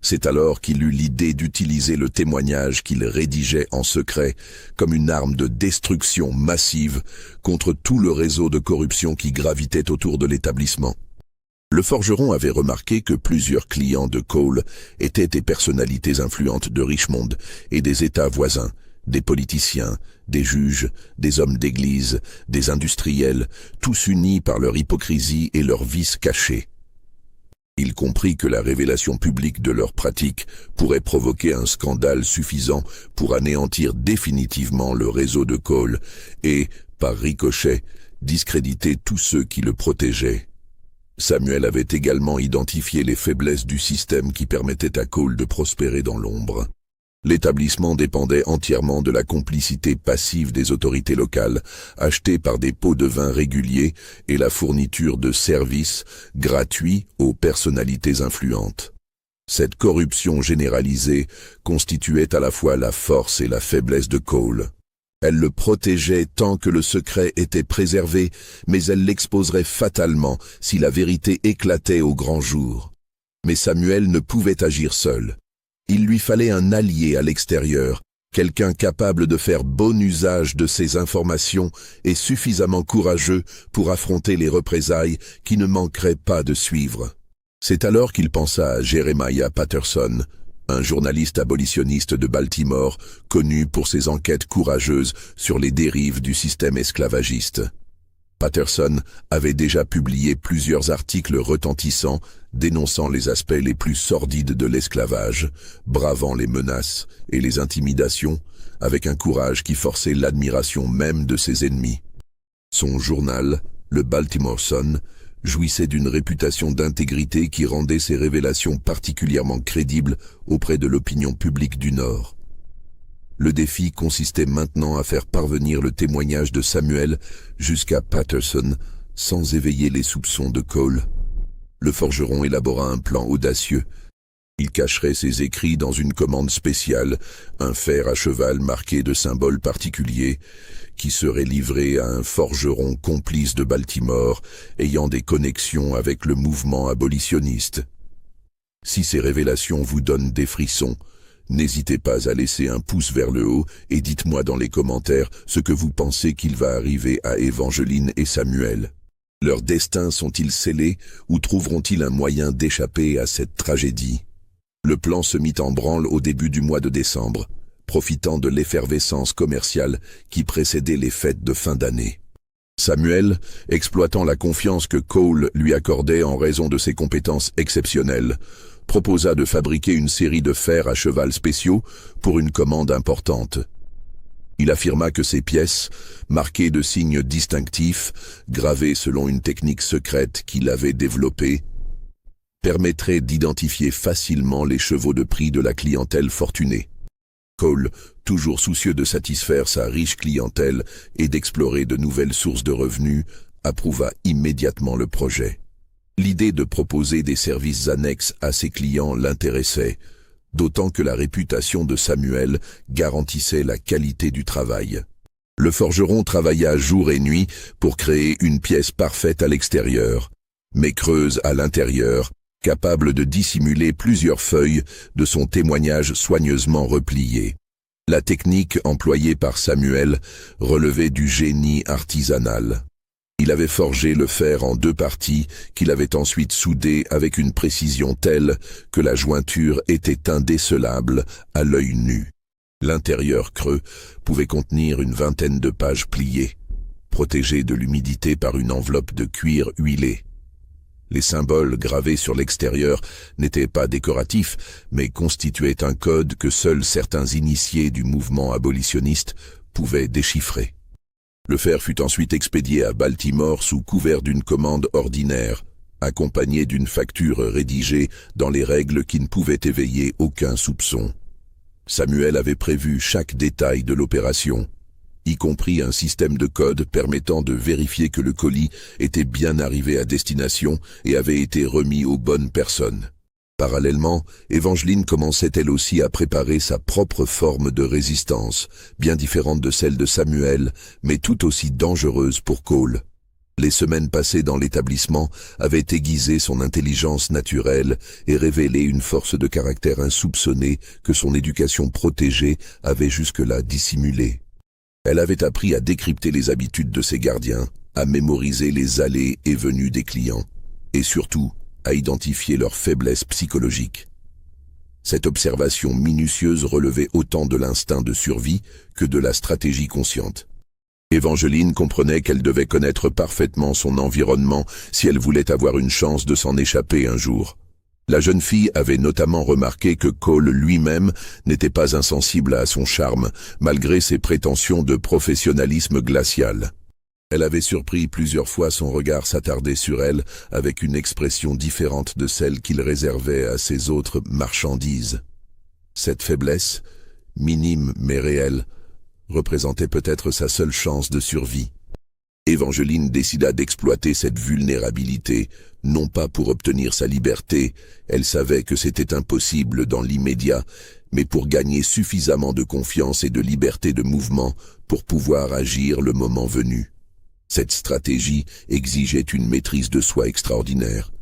C'est alors qu'il eut l'idée d'utiliser le témoignage qu'il rédigeait en secret comme une arme de destruction massive contre tout le réseau de corruption qui gravitait autour de l'établissement. Le forgeron avait remarqué que plusieurs clients de Cole étaient des personnalités influentes de Richmond et des États voisins, des politiciens, des juges, des hommes d'église, des industriels, tous unis par leur hypocrisie et leurs vices cachés. Il comprit que la révélation publique de leurs pratiques pourrait provoquer un scandale suffisant pour anéantir définitivement le réseau de Cole et, par ricochet, discréditer tous ceux qui le protégeaient. Samuel avait également identifié les faiblesses du système qui permettait à Cole de prospérer dans l'ombre. L'établissement dépendait entièrement de la complicité passive des autorités locales, achetée par des pots de vin réguliers et la fourniture de services gratuits aux personnalités influentes. Cette corruption généralisée constituait à la fois la force et la faiblesse de Cole. Elle le protégeait tant que le secret était préservé, mais elle l'exposerait fatalement si la vérité éclatait au grand jour. Mais Samuel ne pouvait agir seul. Il lui fallait un allié à l'extérieur, quelqu'un capable de faire bon usage de ces informations et suffisamment courageux pour affronter les représailles qui ne manqueraient pas de suivre. C'est alors qu'il pensa à Jeremiah Patterson, un journaliste abolitionniste de Baltimore, connu pour ses enquêtes courageuses sur les dérives du système esclavagiste. Patterson avait déjà publié plusieurs articles retentissants dénonçant les aspects les plus sordides de l'esclavage, bravant les menaces et les intimidations, avec un courage qui forçait l'admiration même de ses ennemis. Son journal, le Baltimore Sun, jouissait d'une réputation d'intégrité qui rendait ses révélations particulièrement crédibles auprès de l'opinion publique du Nord. Le défi consistait maintenant à faire parvenir le témoignage de Samuel jusqu'à Patterson sans éveiller les soupçons de Cole. Le forgeron élabora un plan audacieux. Il cacherait ses écrits dans une commande spéciale, un fer à cheval marqué de symboles particuliers, qui serait livré à un forgeron complice de Baltimore, ayant des connexions avec le mouvement abolitionniste. Si ces révélations vous donnent des frissons, n'hésitez pas à laisser un pouce vers le haut et dites-moi dans les commentaires ce que vous pensez qu'il va arriver à Evangeline et Samuel. Leurs destins sont-ils scellés ou trouveront-ils un moyen d'échapper à cette tragédie? Le plan se mit en branle au début du mois de décembre, profitant de l'effervescence commerciale qui précédait les fêtes de fin d'année. Samuel, exploitant la confiance que Cole lui accordait en raison de ses compétences exceptionnelles, proposa de fabriquer une série de fers à cheval spéciaux pour une commande importante. Il affirma que ces pièces, marquées de signes distinctifs, gravés selon une technique secrète qu'il avait développée, permettraient d'identifier facilement les chevaux de prix de la clientèle fortunée. Cole, toujours soucieux de satisfaire sa riche clientèle et d'explorer de nouvelles sources de revenus, approuva immédiatement le projet. L'idée de proposer des services annexes à ses clients l'intéressait, d'autant que la réputation de Samuel garantissait la qualité du travail. Le forgeron travailla jour et nuit pour créer une pièce parfaite à l'extérieur, mais creuse à l'intérieur, capable de dissimuler plusieurs feuilles de son témoignage soigneusement repliées. La technique employée par Samuel relevait du génie artisanal. Il avait forgé le fer en 2 parties qu'il avait ensuite soudées avec une précision telle que la jointure était indécelable à l'œil nu. L'intérieur creux pouvait contenir une 20aine de pages pliées, protégées de l'humidité par une enveloppe de cuir huilé. Les symboles gravés sur l'extérieur n'étaient pas décoratifs, mais constituaient un code que seuls certains initiés du mouvement abolitionniste pouvaient déchiffrer. Le fer fut ensuite expédié à Baltimore sous couvert d'une commande ordinaire, accompagné d'une facture rédigée dans les règles qui ne pouvaient éveiller aucun soupçon. Samuel avait prévu chaque détail de l'opération, y compris un système de code permettant de vérifier que le colis était bien arrivé à destination et avait été remis aux bonnes personnes. Parallèlement, Evangeline commençait elle aussi à préparer sa propre forme de résistance, bien différente de celle de Samuel, mais tout aussi dangereuse pour Cole. Les semaines passées dans l'établissement avaient aiguisé son intelligence naturelle et révélé une force de caractère insoupçonnée que son éducation protégée avait jusque-là dissimulée. Elle avait appris à décrypter les habitudes de ses gardiens, à mémoriser les allées et venues des clients, et surtout, à identifier leurs faiblesses psychologiques. Cette observation minutieuse relevait autant de l'instinct de survie que de la stratégie consciente. Evangeline comprenait qu'elle devait connaître parfaitement son environnement si elle voulait avoir une chance de s'en échapper un jour. La jeune fille avait notamment remarqué que Cole lui-même n'était pas insensible à son charme, malgré ses prétentions de professionnalisme glacial. Elle avait surpris plusieurs fois son regard s'attarder sur elle avec une expression différente de celle qu'il réservait à ses autres marchandises. Cette faiblesse, minime mais réelle, représentait peut-être sa seule chance de survie. Evangeline décida d'exploiter cette vulnérabilité, non pas pour obtenir sa liberté, elle savait que c'était impossible dans l'immédiat, mais pour gagner suffisamment de confiance et de liberté de mouvement pour pouvoir agir le moment venu. Cette stratégie exigeait une maîtrise de soi extraordinaire.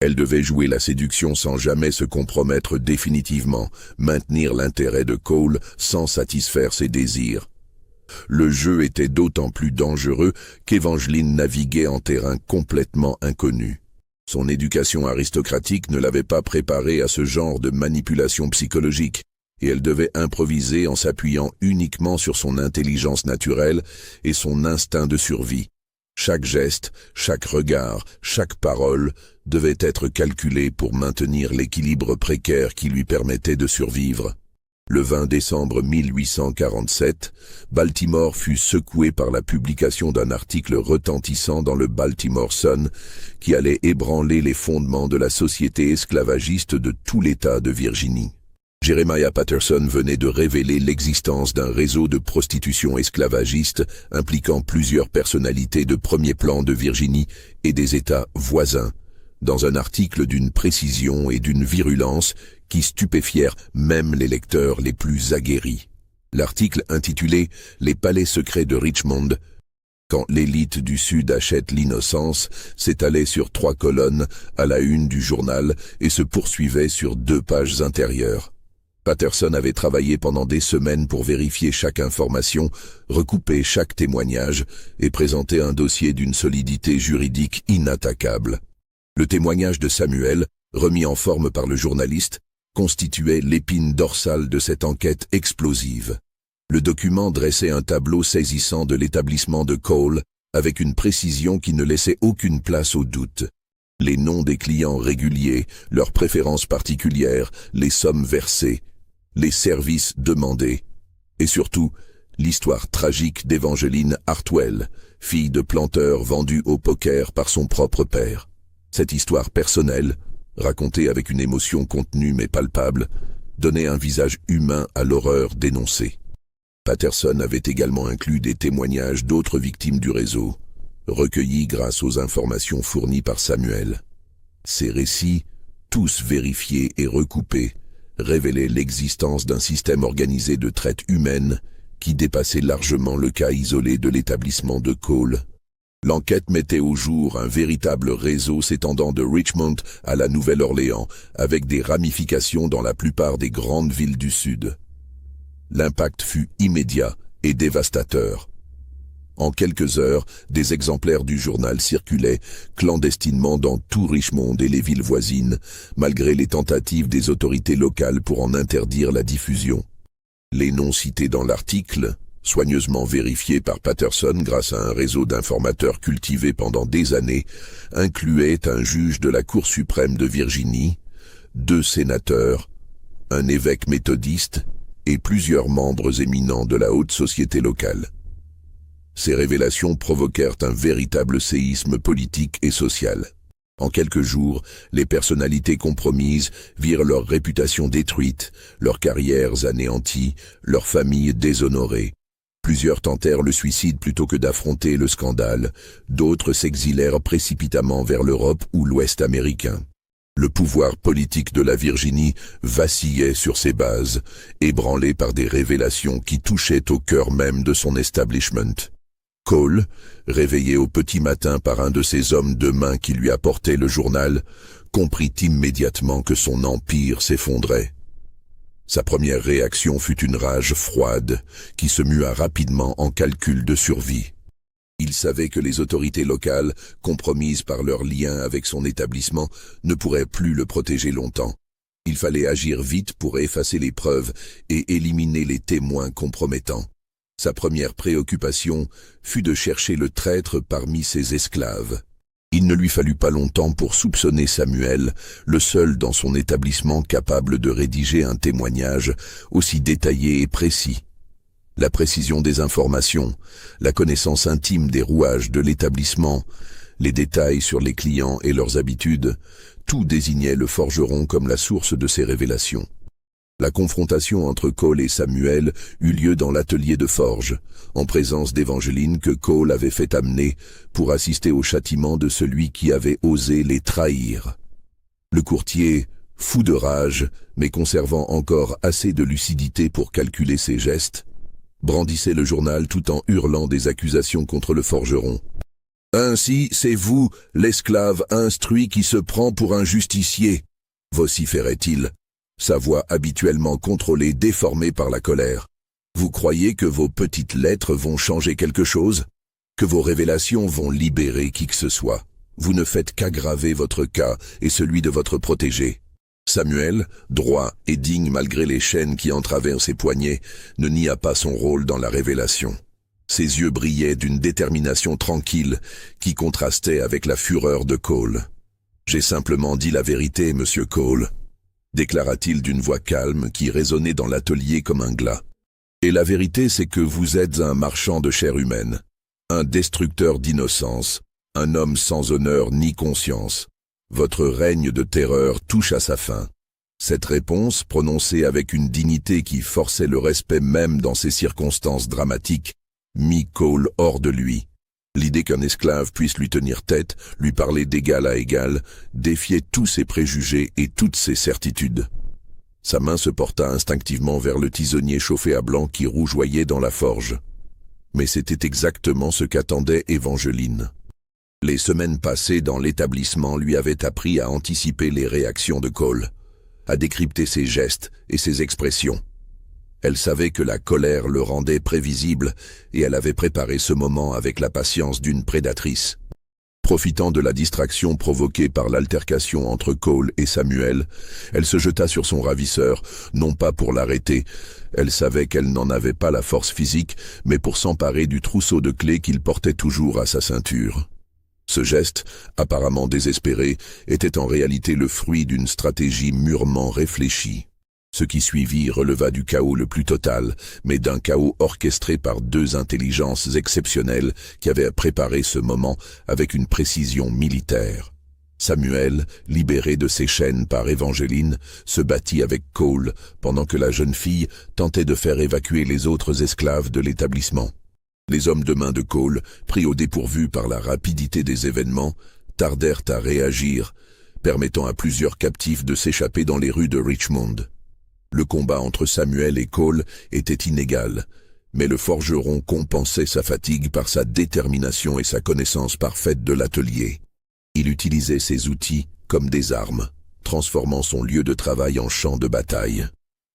Elle devait jouer la séduction sans jamais se compromettre définitivement, maintenir l'intérêt de Cole sans satisfaire ses désirs. Le jeu était d'autant plus dangereux qu'Evangeline naviguait en terrain complètement inconnu. Son éducation aristocratique ne l'avait pas préparée à ce genre de manipulation psychologique, et elle devait improviser en s'appuyant uniquement sur son intelligence naturelle et son instinct de survie. Chaque geste, chaque regard, chaque parole devait être calculé pour maintenir l'équilibre précaire qui lui permettait de survivre. Le 20 décembre 1847, Baltimore fut secoué par la publication d'un article retentissant dans le Baltimore Sun qui allait ébranler les fondements de la société esclavagiste de tout l'État de Virginie. Jeremiah Patterson venait de révéler l'existence d'un réseau de prostitution esclavagiste impliquant plusieurs personnalités de premier plan de Virginie et des États voisins, dans un article d'une précision et d'une virulence qui stupéfièrent même les lecteurs les plus aguerris. L'article intitulé « Les palais secrets de Richmond » quand l'élite du Sud achète l'innocence s'étalait sur 3 colonnes à la une du journal et se poursuivait sur 2 pages intérieures. Patterson avait travaillé pendant des semaines pour vérifier chaque information, recouper chaque témoignage et présenter un dossier d'une solidité juridique inattaquable. Le témoignage de Samuel, remis en forme par le journaliste, constituait l'épine dorsale de cette enquête explosive. Le document dressait un tableau saisissant de l'établissement de Cole avec une précision qui ne laissait aucune place au doute. Les noms des clients réguliers, leurs préférences particulières, les sommes versées, les services demandés, et surtout, l'histoire tragique d'Evangeline Hartwell, fille de planteur vendue au poker par son propre père. Cette histoire personnelle, racontée avec une émotion contenue mais palpable, donnait un visage humain à l'horreur dénoncée. Patterson avait également inclus des témoignages d'autres victimes du réseau, recueillis grâce aux informations fournies par Samuel. Ces récits, tous vérifiés et recoupés, révélaient l'existence d'un système organisé de traite humaine qui dépassait largement le cas isolé de l'établissement de Cole. L'enquête mettait au jour un véritable réseau s'étendant de Richmond à la Nouvelle-Orléans, avec des ramifications dans la plupart des grandes villes du Sud. L'impact fut immédiat et dévastateur. En quelques heures, des exemplaires du journal circulaient clandestinement dans tout Richmond et les villes voisines, malgré les tentatives des autorités locales pour en interdire la diffusion. Les noms cités dans l'article, soigneusement vérifiés par Patterson grâce à un réseau d'informateurs cultivé pendant des années, incluaient un juge de la Cour suprême de Virginie, 2 sénateurs, un évêque méthodiste et plusieurs membres éminents de la haute société locale. Ces révélations provoquèrent un véritable séisme politique et social. En quelques jours, les personnalités compromises virent leur réputation détruite, leurs carrières anéanties, leurs familles déshonorées. Plusieurs tentèrent le suicide plutôt que d'affronter le scandale, d'autres s'exilèrent précipitamment vers l'Europe ou l'Ouest américain. Le pouvoir politique de la Virginie vacillait sur ses bases, ébranlé par des révélations qui touchaient au cœur même de son establishment. Cole, réveillé au petit matin par un de ces hommes de main qui lui apportait le journal, comprit immédiatement que son empire s'effondrait. Sa première réaction fut une rage froide qui se mua rapidement en calcul de survie. Il savait que les autorités locales, compromises par leur lien avec son établissement, ne pourraient plus le protéger longtemps. Il fallait agir vite pour effacer les preuves et éliminer les témoins compromettants. Sa première préoccupation fut de chercher le traître parmi ses esclaves. Il ne lui fallut pas longtemps pour soupçonner Samuel, le seul dans son établissement capable de rédiger un témoignage aussi détaillé et précis. La précision des informations, la connaissance intime des rouages de l'établissement, les détails sur les clients et leurs habitudes, tout désignait le forgeron comme la source de ces révélations. La confrontation entre Cole et Samuel eut lieu dans l'atelier de forge, en présence d'Evangeline que Cole avait fait amener pour assister au châtiment de celui qui avait osé les trahir. Le courtier, fou de rage, mais conservant encore assez de lucidité pour calculer ses gestes, brandissait le journal tout en hurlant des accusations contre le forgeron. « Ainsi, c'est vous, l'esclave instruit qui se prend pour un justicier !» vociférait-il, sa voix habituellement contrôlée déformée par la colère. « Vous croyez que vos petites lettres vont changer quelque chose? Que vos révélations vont libérer qui que ce soit? Vous ne faites qu'aggraver votre cas et celui de votre protégé. » Samuel, droit et digne malgré les chaînes qui entravaient ses poignets, ne nia pas son rôle dans la révélation. Ses yeux brillaient d'une détermination tranquille qui contrastait avec la fureur de Cole. « J'ai simplement dit la vérité, monsieur Cole », déclara-t-il d'une voix calme qui résonnait dans l'atelier comme un glas. « Et la vérité, c'est que vous êtes un marchand de chair humaine, un destructeur d'innocence, un homme sans honneur ni conscience. Votre règne de terreur touche à sa fin. » Cette réponse, prononcée avec une dignité qui forçait le respect même dans ces circonstances dramatiques, mit Cole hors de lui. L'idée qu'un esclave puisse lui tenir tête, lui parler d'égal à égal, défiait tous ses préjugés et toutes ses certitudes. Sa main se porta instinctivement vers le tisonnier chauffé à blanc qui rougeoyait dans la forge. Mais c'était exactement ce qu'attendait Evangeline. Les semaines passées dans l'établissement lui avaient appris à anticiper les réactions de Cole, à décrypter ses gestes et ses expressions. Elle savait que la colère le rendait prévisible et elle avait préparé ce moment avec la patience d'une prédatrice. Profitant de la distraction provoquée par l'altercation entre Cole et Samuel, elle se jeta sur son ravisseur, non pas pour l'arrêter. Elle savait qu'elle n'en avait pas la force physique, mais pour s'emparer du trousseau de clés qu'il portait toujours à sa ceinture. Ce geste, apparemment désespéré, était en réalité le fruit d'une stratégie mûrement réfléchie. Ce qui suivit releva du chaos le plus total, mais d'un chaos orchestré par deux intelligences exceptionnelles qui avaient préparé ce moment avec une précision militaire. Samuel, libéré de ses chaînes par Evangeline, se battit avec Cole pendant que la jeune fille tentait de faire évacuer les autres esclaves de l'établissement. Les hommes de main de Cole, pris au dépourvu par la rapidité des événements, tardèrent à réagir, permettant à plusieurs captifs de s'échapper dans les rues de Richmond. Le combat entre Samuel et Cole était inégal, mais le forgeron compensait sa fatigue par sa détermination et sa connaissance parfaite de l'atelier. Il utilisait ses outils comme des armes, transformant son lieu de travail en champ de bataille.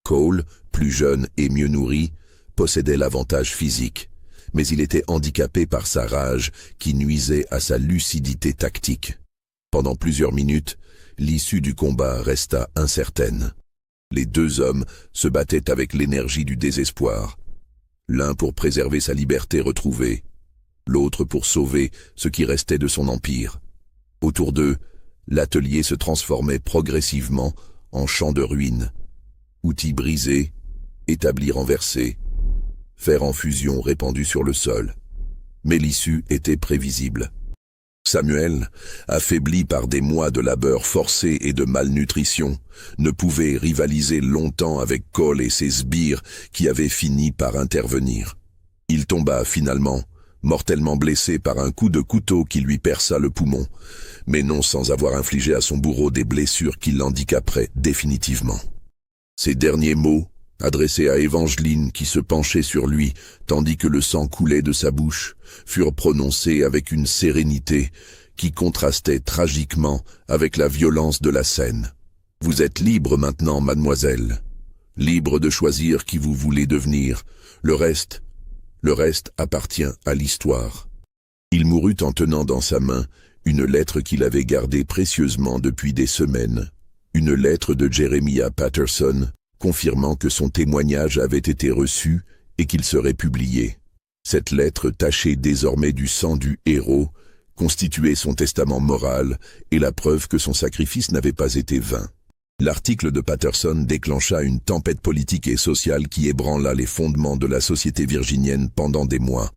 Cole, plus jeune et mieux nourri, possédait l'avantage physique, mais il était handicapé par sa rage qui nuisait à sa lucidité tactique. Pendant plusieurs minutes, l'issue du combat resta incertaine. Les deux hommes se battaient avec l'énergie du désespoir, l'un pour préserver sa liberté retrouvée, l'autre pour sauver ce qui restait de son empire. Autour d'eux, l'atelier se transformait progressivement en champ de ruines. Outils brisés, établis renversés, fer en fusion répandu sur le sol. Mais l'issue était prévisible. Samuel, affaibli par des mois de labeur forcé et de malnutrition, ne pouvait rivaliser longtemps avec Cole et ses sbires qui avaient fini par intervenir. Il tomba finalement, mortellement blessé par un coup de couteau qui lui perça le poumon, mais non sans avoir infligé à son bourreau des blessures qui l'handicaperaient définitivement. Ces derniers mots, adressés à Evangeline qui se penchait sur lui, tandis que le sang coulait de sa bouche, furent prononcés avec une sérénité qui contrastait tragiquement avec la violence de la scène. « Vous êtes libre maintenant, mademoiselle. Libre de choisir qui vous voulez devenir. Le reste appartient à l'histoire. » Il mourut en tenant dans sa main une lettre qu'il avait gardée précieusement depuis des semaines. Une lettre de Jeremiah Patterson, confirmant que son témoignage avait été reçu et qu'il serait publié. Cette lettre, tachée désormais du sang du héros, constituait son testament moral et la preuve que son sacrifice n'avait pas été vain. L'article de Patterson déclencha une tempête politique et sociale qui ébranla les fondements de la société virginienne pendant des mois.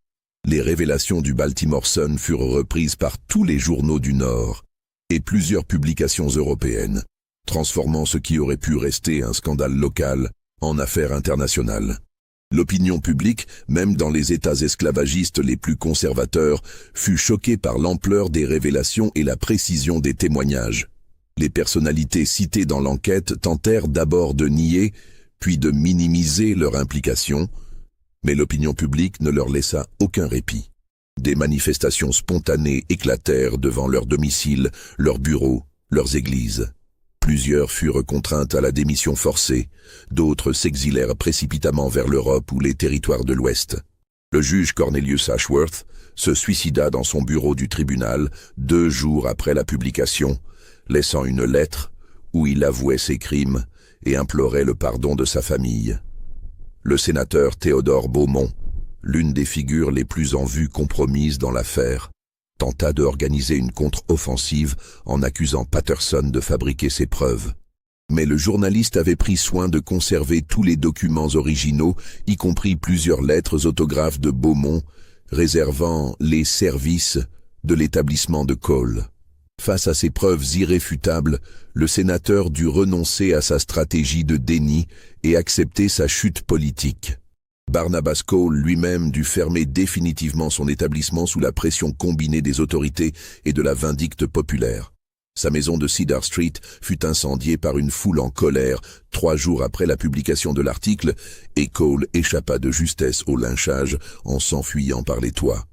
Les révélations du Baltimore Sun furent reprises par tous les journaux du Nord et plusieurs publications européennes, transformant ce qui aurait pu rester un scandale local en affaire internationale. L'opinion publique, même dans les États esclavagistes les plus conservateurs, fut choquée par l'ampleur des révélations et la précision des témoignages. Les personnalités citées dans l'enquête tentèrent d'abord de nier, puis de minimiser leur implication, mais l'opinion publique ne leur laissa aucun répit. Des manifestations spontanées éclatèrent devant leurs domiciles, leurs bureaux, leurs églises. Plusieurs furent contraintes à la démission forcée, d'autres s'exilèrent précipitamment vers l'Europe ou les territoires de l'Ouest. Le juge Cornelius Ashworth se suicida dans son bureau du tribunal 2 jours après la publication, laissant une lettre où il avouait ses crimes et implorait le pardon de sa famille. Le sénateur Théodore Beaumont, l'une des figures les plus en vue compromises dans l'affaire, tenta d'organiser une contre-offensive en accusant Patterson de fabriquer ses preuves. Mais le journaliste avait pris soin de conserver tous les documents originaux, y compris plusieurs lettres autographes de Beaumont, réservant les services de l'établissement de Cole. Face à ces preuves irréfutables, le sénateur dut renoncer à sa stratégie de déni et accepter sa chute politique. Barnabas Cole lui-même dut fermer définitivement son établissement sous la pression combinée des autorités et de la vindicte populaire. Sa maison de Cedar Street fut incendiée par une foule en colère 3 jours après la publication de l'article et Cole échappa de justesse au lynchage en s'enfuyant par les toits.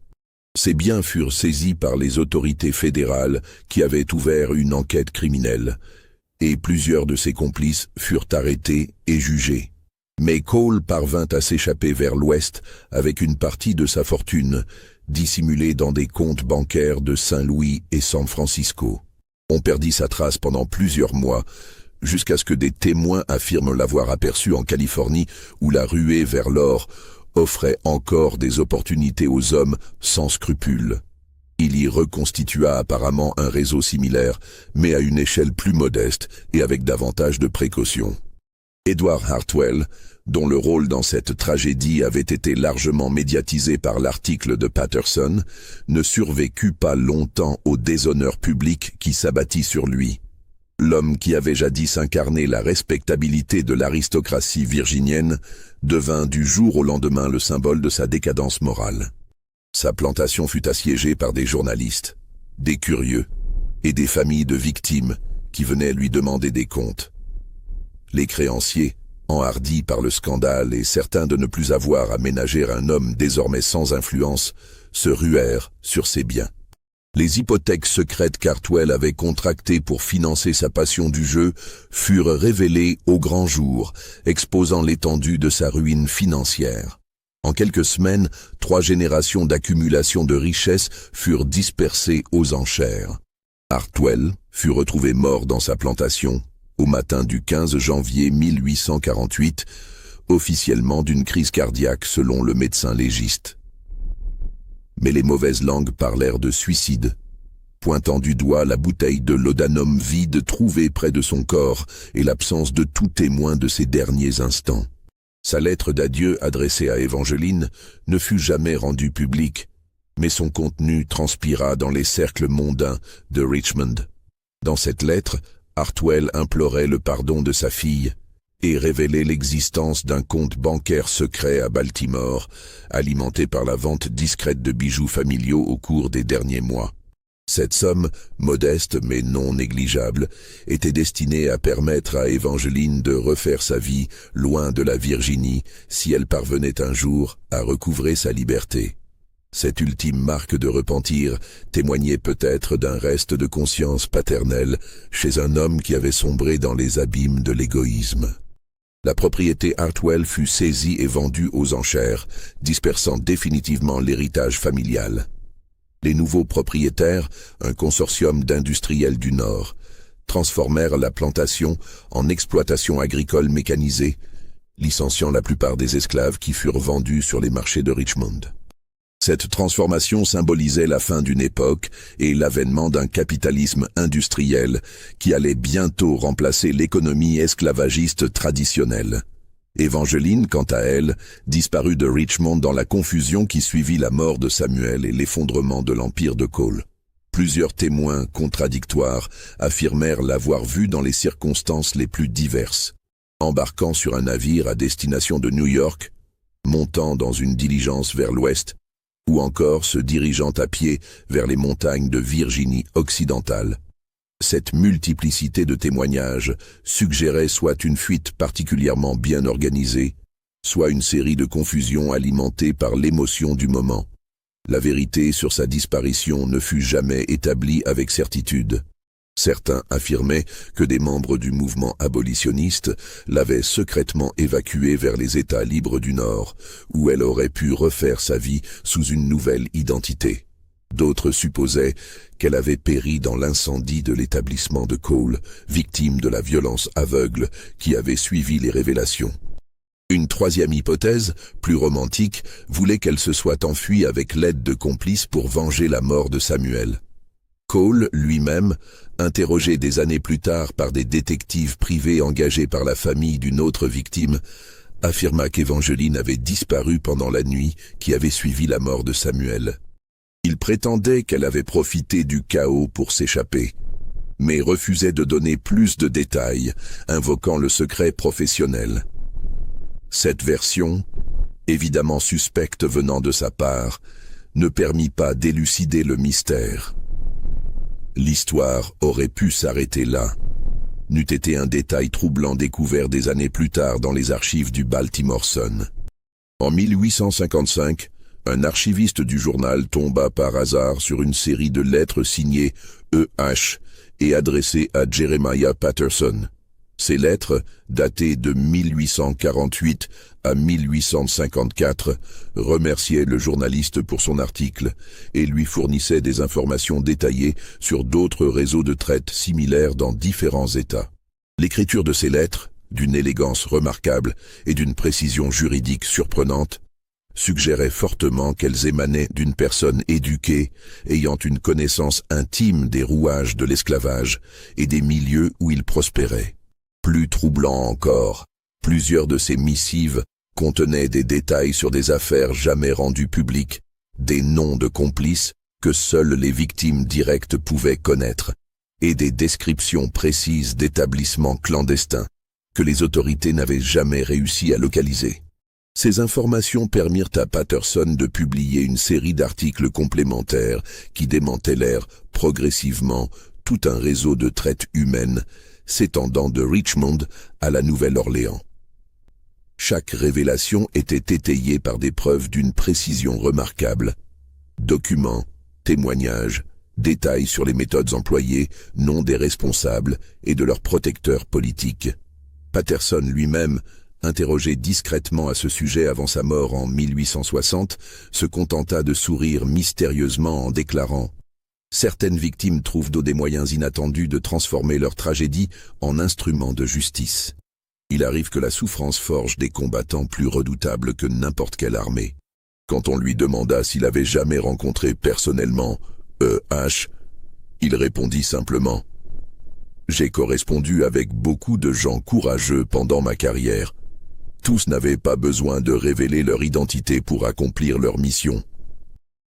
Ses biens furent saisis par les autorités fédérales qui avaient ouvert une enquête criminelle et plusieurs de ses complices furent arrêtés et jugés. Mais Cole parvint à s'échapper vers l'ouest avec une partie de sa fortune, dissimulée dans des comptes bancaires de Saint-Louis et San Francisco. On perdit sa trace pendant plusieurs mois, jusqu'à ce que des témoins affirment l'avoir aperçu en Californie, où la ruée vers l'or offrait encore des opportunités aux hommes sans scrupules. Il y reconstitua apparemment un réseau similaire, mais à une échelle plus modeste et avec davantage de précautions. Edward Hartwell, dont le rôle dans cette tragédie avait été largement médiatisé par l'article de Patterson, ne survécut pas longtemps au déshonneur public qui s'abattit sur lui. L'homme qui avait jadis incarné la respectabilité de l'aristocratie virginienne devint du jour au lendemain le symbole de sa décadence morale. Sa plantation fut assiégée par des journalistes, des curieux et des familles de victimes qui venaient lui demander des comptes. Les créanciers, enhardis par le scandale et certains de ne plus avoir à ménager un homme désormais sans influence, se ruèrent sur ses biens. Les hypothèques secrètes qu'Hartwell avait contractées pour financer sa passion du jeu furent révélées au grand jour, exposant l'étendue de sa ruine financière. En quelques semaines, 3 générations d'accumulation de richesses furent dispersées aux enchères. Hartwell fut retrouvé mort dans sa plantation, au matin du 15 janvier 1848, officiellement d'une crise cardiaque selon le médecin légiste. Mais les mauvaises langues parlèrent de suicide, pointant du doigt la bouteille de laudanum vide trouvée près de son corps et l'absence de tout témoin de ses derniers instants. Sa lettre d'adieu adressée à Evangeline ne fut jamais rendue publique, mais son contenu transpira dans les cercles mondains de Richmond. Dans cette lettre, Hartwell implorait le pardon de sa fille et révélait l'existence d'un compte bancaire secret à Baltimore, alimenté par la vente discrète de bijoux familiaux au cours des derniers mois. Cette somme, modeste mais non négligeable, était destinée à permettre à Evangeline de refaire sa vie loin de la Virginie si elle parvenait un jour à recouvrer sa liberté. Cette ultime marque de repentir témoignait peut-être d'un reste de conscience paternelle chez un homme qui avait sombré dans les abîmes de l'égoïsme. La propriété Hartwell fut saisie et vendue aux enchères, dispersant définitivement l'héritage familial. Les nouveaux propriétaires, un consortium d'industriels du Nord, transformèrent la plantation en exploitation agricole mécanisée, licenciant la plupart des esclaves qui furent vendus sur les marchés de Richmond. Cette transformation symbolisait la fin d'une époque et l'avènement d'un capitalisme industriel qui allait bientôt remplacer l'économie esclavagiste traditionnelle. Evangeline, quant à elle, disparut de Richmond dans la confusion qui suivit la mort de Samuel et l'effondrement de l'empire de Cole. Plusieurs témoins contradictoires affirmèrent l'avoir vue dans les circonstances les plus diverses, embarquant sur un navire à destination de New York, montant dans une diligence vers l'ouest, ou encore se dirigeant à pied vers les montagnes de Virginie occidentale. Cette multiplicité de témoignages suggérait soit une fuite particulièrement bien organisée, soit une série de confusions alimentées par l'émotion du moment. La vérité sur sa disparition ne fut jamais établie avec certitude. Certains affirmaient que des membres du mouvement abolitionniste l'avaient secrètement évacuée vers les États libres du Nord, où elle aurait pu refaire sa vie sous une nouvelle identité. D'autres supposaient qu'elle avait péri dans l'incendie de l'établissement de Cole, victime de la violence aveugle qui avait suivi les révélations. Une troisième hypothèse, plus romantique, voulait qu'elle se soit enfuie avec l'aide de complices pour venger la mort de Samuel. Cole, lui-même, interrogé des années plus tard par des détectives privés engagés par la famille d'une autre victime, affirma qu'Evangeline avait disparu pendant la nuit qui avait suivi la mort de Samuel. Il prétendait qu'elle avait profité du chaos pour s'échapper, mais refusait de donner plus de détails, invoquant le secret professionnel. Cette version, évidemment suspecte venant de sa part, ne permit pas d'élucider le mystère. L'histoire aurait pu s'arrêter là, n'eût été un détail troublant découvert des années plus tard dans les archives du Baltimore Sun. En 1855, un archiviste du journal tomba par hasard sur une série de lettres signées E.H. et adressées à Jeremiah Patterson. Ces lettres, datées de 1848 à 1854, remerciaient le journaliste pour son article et lui fournissaient des informations détaillées sur d'autres réseaux de traite similaires dans différents États. L'écriture de ces lettres, d'une élégance remarquable et d'une précision juridique surprenante, suggérait fortement qu'elles émanaient d'une personne éduquée, ayant une connaissance intime des rouages de l'esclavage et des milieux où il prospérait. Plus troublant encore, plusieurs de ces missives contenaient des détails sur des affaires jamais rendues publiques, des noms de complices que seules les victimes directes pouvaient connaître, et des descriptions précises d'établissements clandestins que les autorités n'avaient jamais réussi à localiser. Ces informations permirent à Patterson de publier une série d'articles complémentaires qui démantèlèrent progressivement tout un réseau de traite humaine s'étendant de Richmond à la Nouvelle-Orléans. Chaque révélation était étayée par des preuves d'une précision remarquable. Documents, témoignages, détails sur les méthodes employées, noms des responsables et de leurs protecteurs politiques. Patterson lui-même, interrogé discrètement à ce sujet avant sa mort en 1860, se contenta de sourire mystérieusement en déclarant « Certaines victimes trouvent des moyens inattendus de transformer leur tragédie en instruments de justice. Il arrive que la souffrance forge des combattants plus redoutables que n'importe quelle armée. » Quand on lui demanda s'il avait jamais rencontré personnellement E.H., il répondit simplement « J'ai correspondu avec beaucoup de gens courageux pendant ma carrière. Tous n'avaient pas besoin de révéler leur identité pour accomplir leur mission. »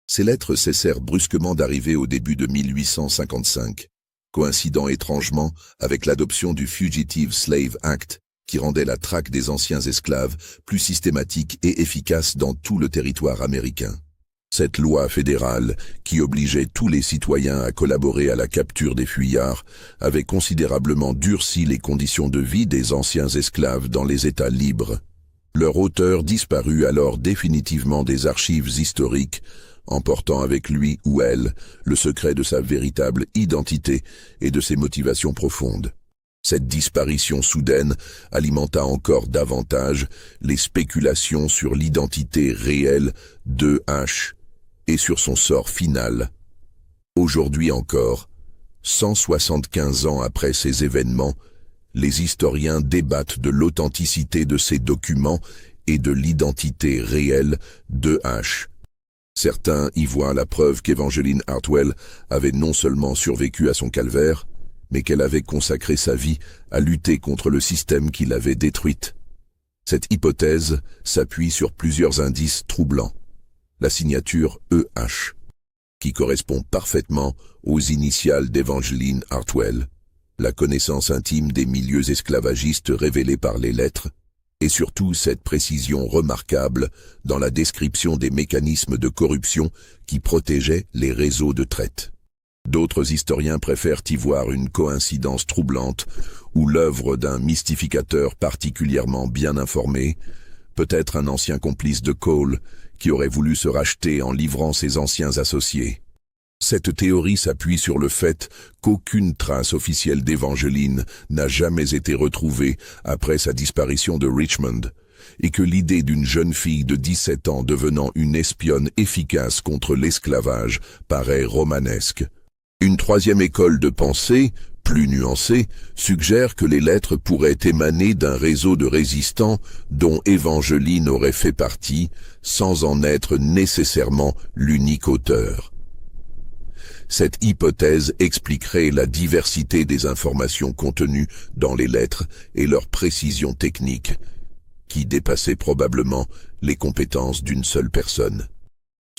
Ces lettres cessèrent brusquement d'arriver au début de 1855, coïncidant étrangement avec l'adoption du Fugitive Slave Act, qui rendait la traque des anciens esclaves plus systématique et efficace dans tout le territoire américain. Cette loi fédérale, qui obligeait tous les citoyens à collaborer à la capture des fuyards, avait considérablement durci les conditions de vie des anciens esclaves dans les États libres. Leur auteur disparut alors définitivement des archives historiques, emportant avec lui ou elle le secret de sa véritable identité et de ses motivations profondes. Cette disparition soudaine alimenta encore davantage les spéculations sur l'identité réelle d'E.H. et sur son sort final. Aujourd'hui encore, 175 ans après ces événements, les historiens débattent de l'authenticité de ces documents et de l'identité réelle d'E.H. Certains y voient la preuve qu'Evangeline Hartwell avait non seulement survécu à son calvaire, mais qu'elle avait consacré sa vie à lutter contre le système qui l'avait détruite. Cette hypothèse s'appuie sur plusieurs indices troublants. La signature E.H., qui correspond parfaitement aux initiales d'Evangeline Hartwell, la connaissance intime des milieux esclavagistes révélée par les lettres, et surtout cette précision remarquable dans la description des mécanismes de corruption qui protégeaient les réseaux de traite. D'autres historiens préfèrent y voir une coïncidence troublante ou l'œuvre d'un mystificateur particulièrement bien informé, peut-être un ancien complice de Cole qui aurait voulu se racheter en livrant ses anciens associés. Cette théorie s'appuie sur le fait qu'aucune trace officielle d'Evangeline n'a jamais été retrouvée après sa disparition de Richmond, et que l'idée d'une jeune fille de 17 ans devenant une espionne efficace contre l'esclavage paraît romanesque. Une troisième école de pensée, plus nuancés, suggèrent que les lettres pourraient émaner d'un réseau de résistants dont Evangeline aurait fait partie, sans en être nécessairement l'unique auteur. Cette hypothèse expliquerait la diversité des informations contenues dans les lettres et leur précision technique, qui dépassait probablement les compétences d'une seule personne.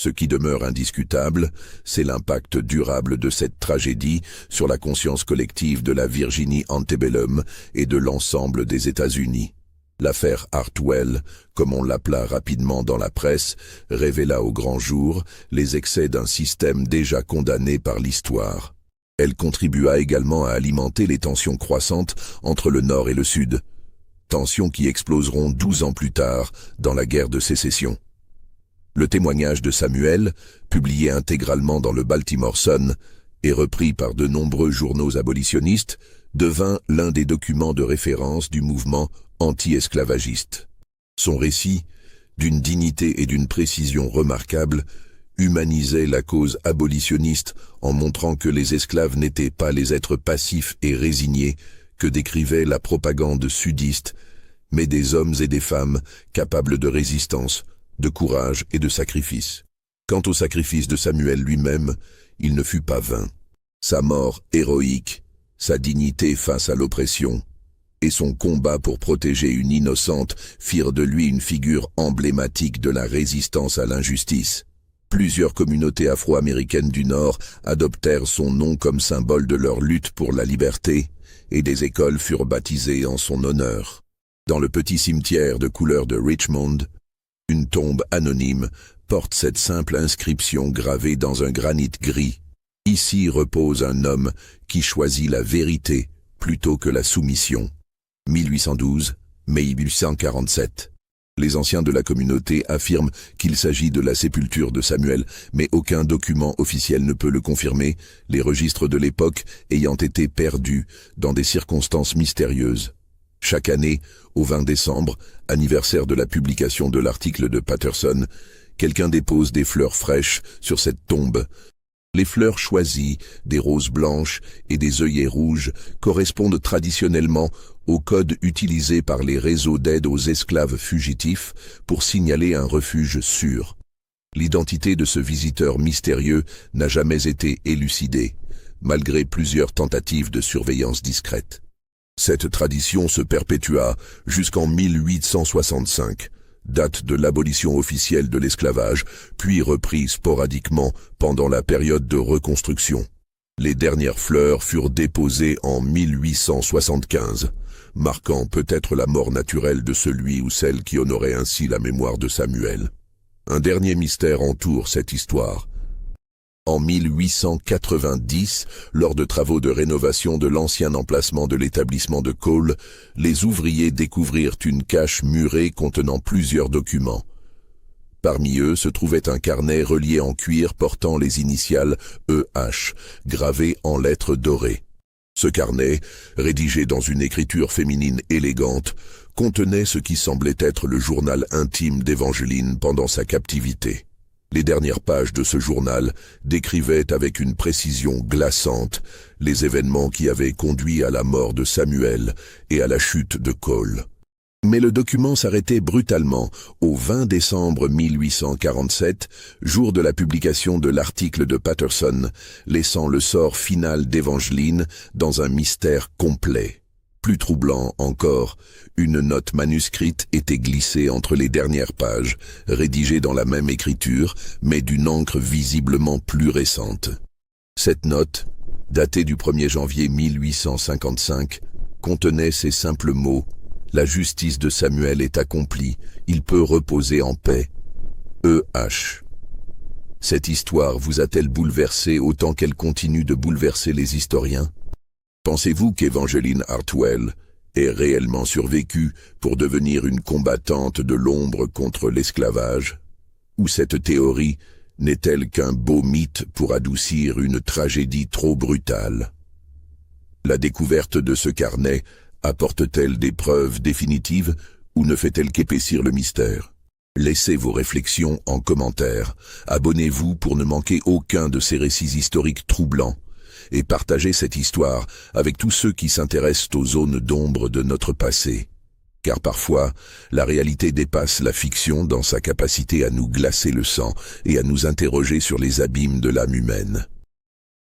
Ce qui demeure indiscutable, c'est l'impact durable de cette tragédie sur la conscience collective de la Virginie antebellum et de l'ensemble des États-Unis. L'affaire Hartwell, comme on l'appela rapidement dans la presse, révéla au grand jour les excès d'un système déjà condamné par l'histoire. Elle contribua également à alimenter les tensions croissantes entre le Nord et le Sud, tensions qui exploseront 12 ans plus tard dans la guerre de sécession. Le témoignage de Samuel, publié intégralement dans le Baltimore Sun et repris par de nombreux journaux abolitionnistes, devint l'un des documents de référence du mouvement anti-esclavagiste. Son récit, d'une dignité et d'une précision remarquables, humanisait la cause abolitionniste en montrant que les esclaves n'étaient pas les êtres passifs et résignés que décrivait la propagande sudiste, mais des hommes et des femmes capables de résistance, de courage et de sacrifice. Quant au sacrifice de Samuel lui-même, il ne fut pas vain. Sa mort héroïque, sa dignité face à l'oppression, et son combat pour protéger une innocente firent de lui une figure emblématique de la résistance à l'injustice. Plusieurs communautés afro-américaines du Nord adoptèrent son nom comme symbole de leur lutte pour la liberté, et des écoles furent baptisées en son honneur. Dans le petit cimetière de couleur de Richmond, une tombe anonyme porte cette simple inscription gravée dans un granit gris. Ici repose un homme qui choisit la vérité plutôt que la soumission. 1812, mai 1847. Les anciens de la communauté affirment qu'il s'agit de la sépulture de Samuel, mais aucun document officiel ne peut le confirmer, les registres de l'époque ayant été perdus dans des circonstances mystérieuses. Chaque année, au 20 décembre, anniversaire de la publication de l'article de Patterson, quelqu'un dépose des fleurs fraîches sur cette tombe. Les fleurs choisies, des roses blanches et des œillets rouges, correspondent traditionnellement au code utilisé par les réseaux d'aide aux esclaves fugitifs pour signaler un refuge sûr. L'identité de ce visiteur mystérieux n'a jamais été élucidée, malgré plusieurs tentatives de surveillance discrète. Cette tradition se perpétua jusqu'en 1865, date de l'abolition officielle de l'esclavage, puis reprise sporadiquement pendant la période de reconstruction. Les dernières fleurs furent déposées en 1875, marquant peut-être la mort naturelle de celui ou celle qui honorait ainsi la mémoire de Samuel. Un dernier mystère entoure cette histoire. En 1890, lors de travaux de rénovation de l'ancien emplacement de l'établissement de Cole, les ouvriers découvrirent une cache murée contenant plusieurs documents. Parmi eux se trouvait un carnet relié en cuir portant les initiales EH, gravées en lettres dorées. Ce carnet, rédigé dans une écriture féminine élégante, contenait ce qui semblait être le journal intime d'Evangeline pendant sa captivité. Les dernières pages de ce journal décrivaient avec une précision glaçante les événements qui avaient conduit à la mort de Samuel et à la chute de Cole. Mais le document s'arrêtait brutalement au 20 décembre 1847, jour de la publication de l'article de Patterson, laissant le sort final d'Evangeline dans un mystère complet. Plus troublant encore, une note manuscrite était glissée entre les dernières pages, rédigée dans la même écriture, mais d'une encre visiblement plus récente. Cette note, datée du 1er janvier 1855, contenait ces simples mots: « La justice de Samuel est accomplie, il peut reposer en paix. E.H. » Cette histoire vous a-t-elle bouleversé autant qu'elle continue de bouleverser les historiens? Pensez-vous qu'Evangeline Hartwell ait réellement survécu pour devenir une combattante de l'ombre contre l'esclavage? Ou cette théorie n'est-elle qu'un beau mythe pour adoucir une tragédie trop brutale? La découverte de ce carnet apporte-t-elle des preuves définitives ou ne fait-elle qu'épaissir le mystère? Laissez vos réflexions en commentaire. Abonnez-vous pour ne manquer aucun de ces récits historiques troublants. et partager cette histoire avec tous ceux qui s'intéressent aux zones d'ombre de notre passé. Car parfois, la réalité dépasse la fiction dans sa capacité à nous glacer le sang et à nous interroger sur les abîmes de l'âme humaine.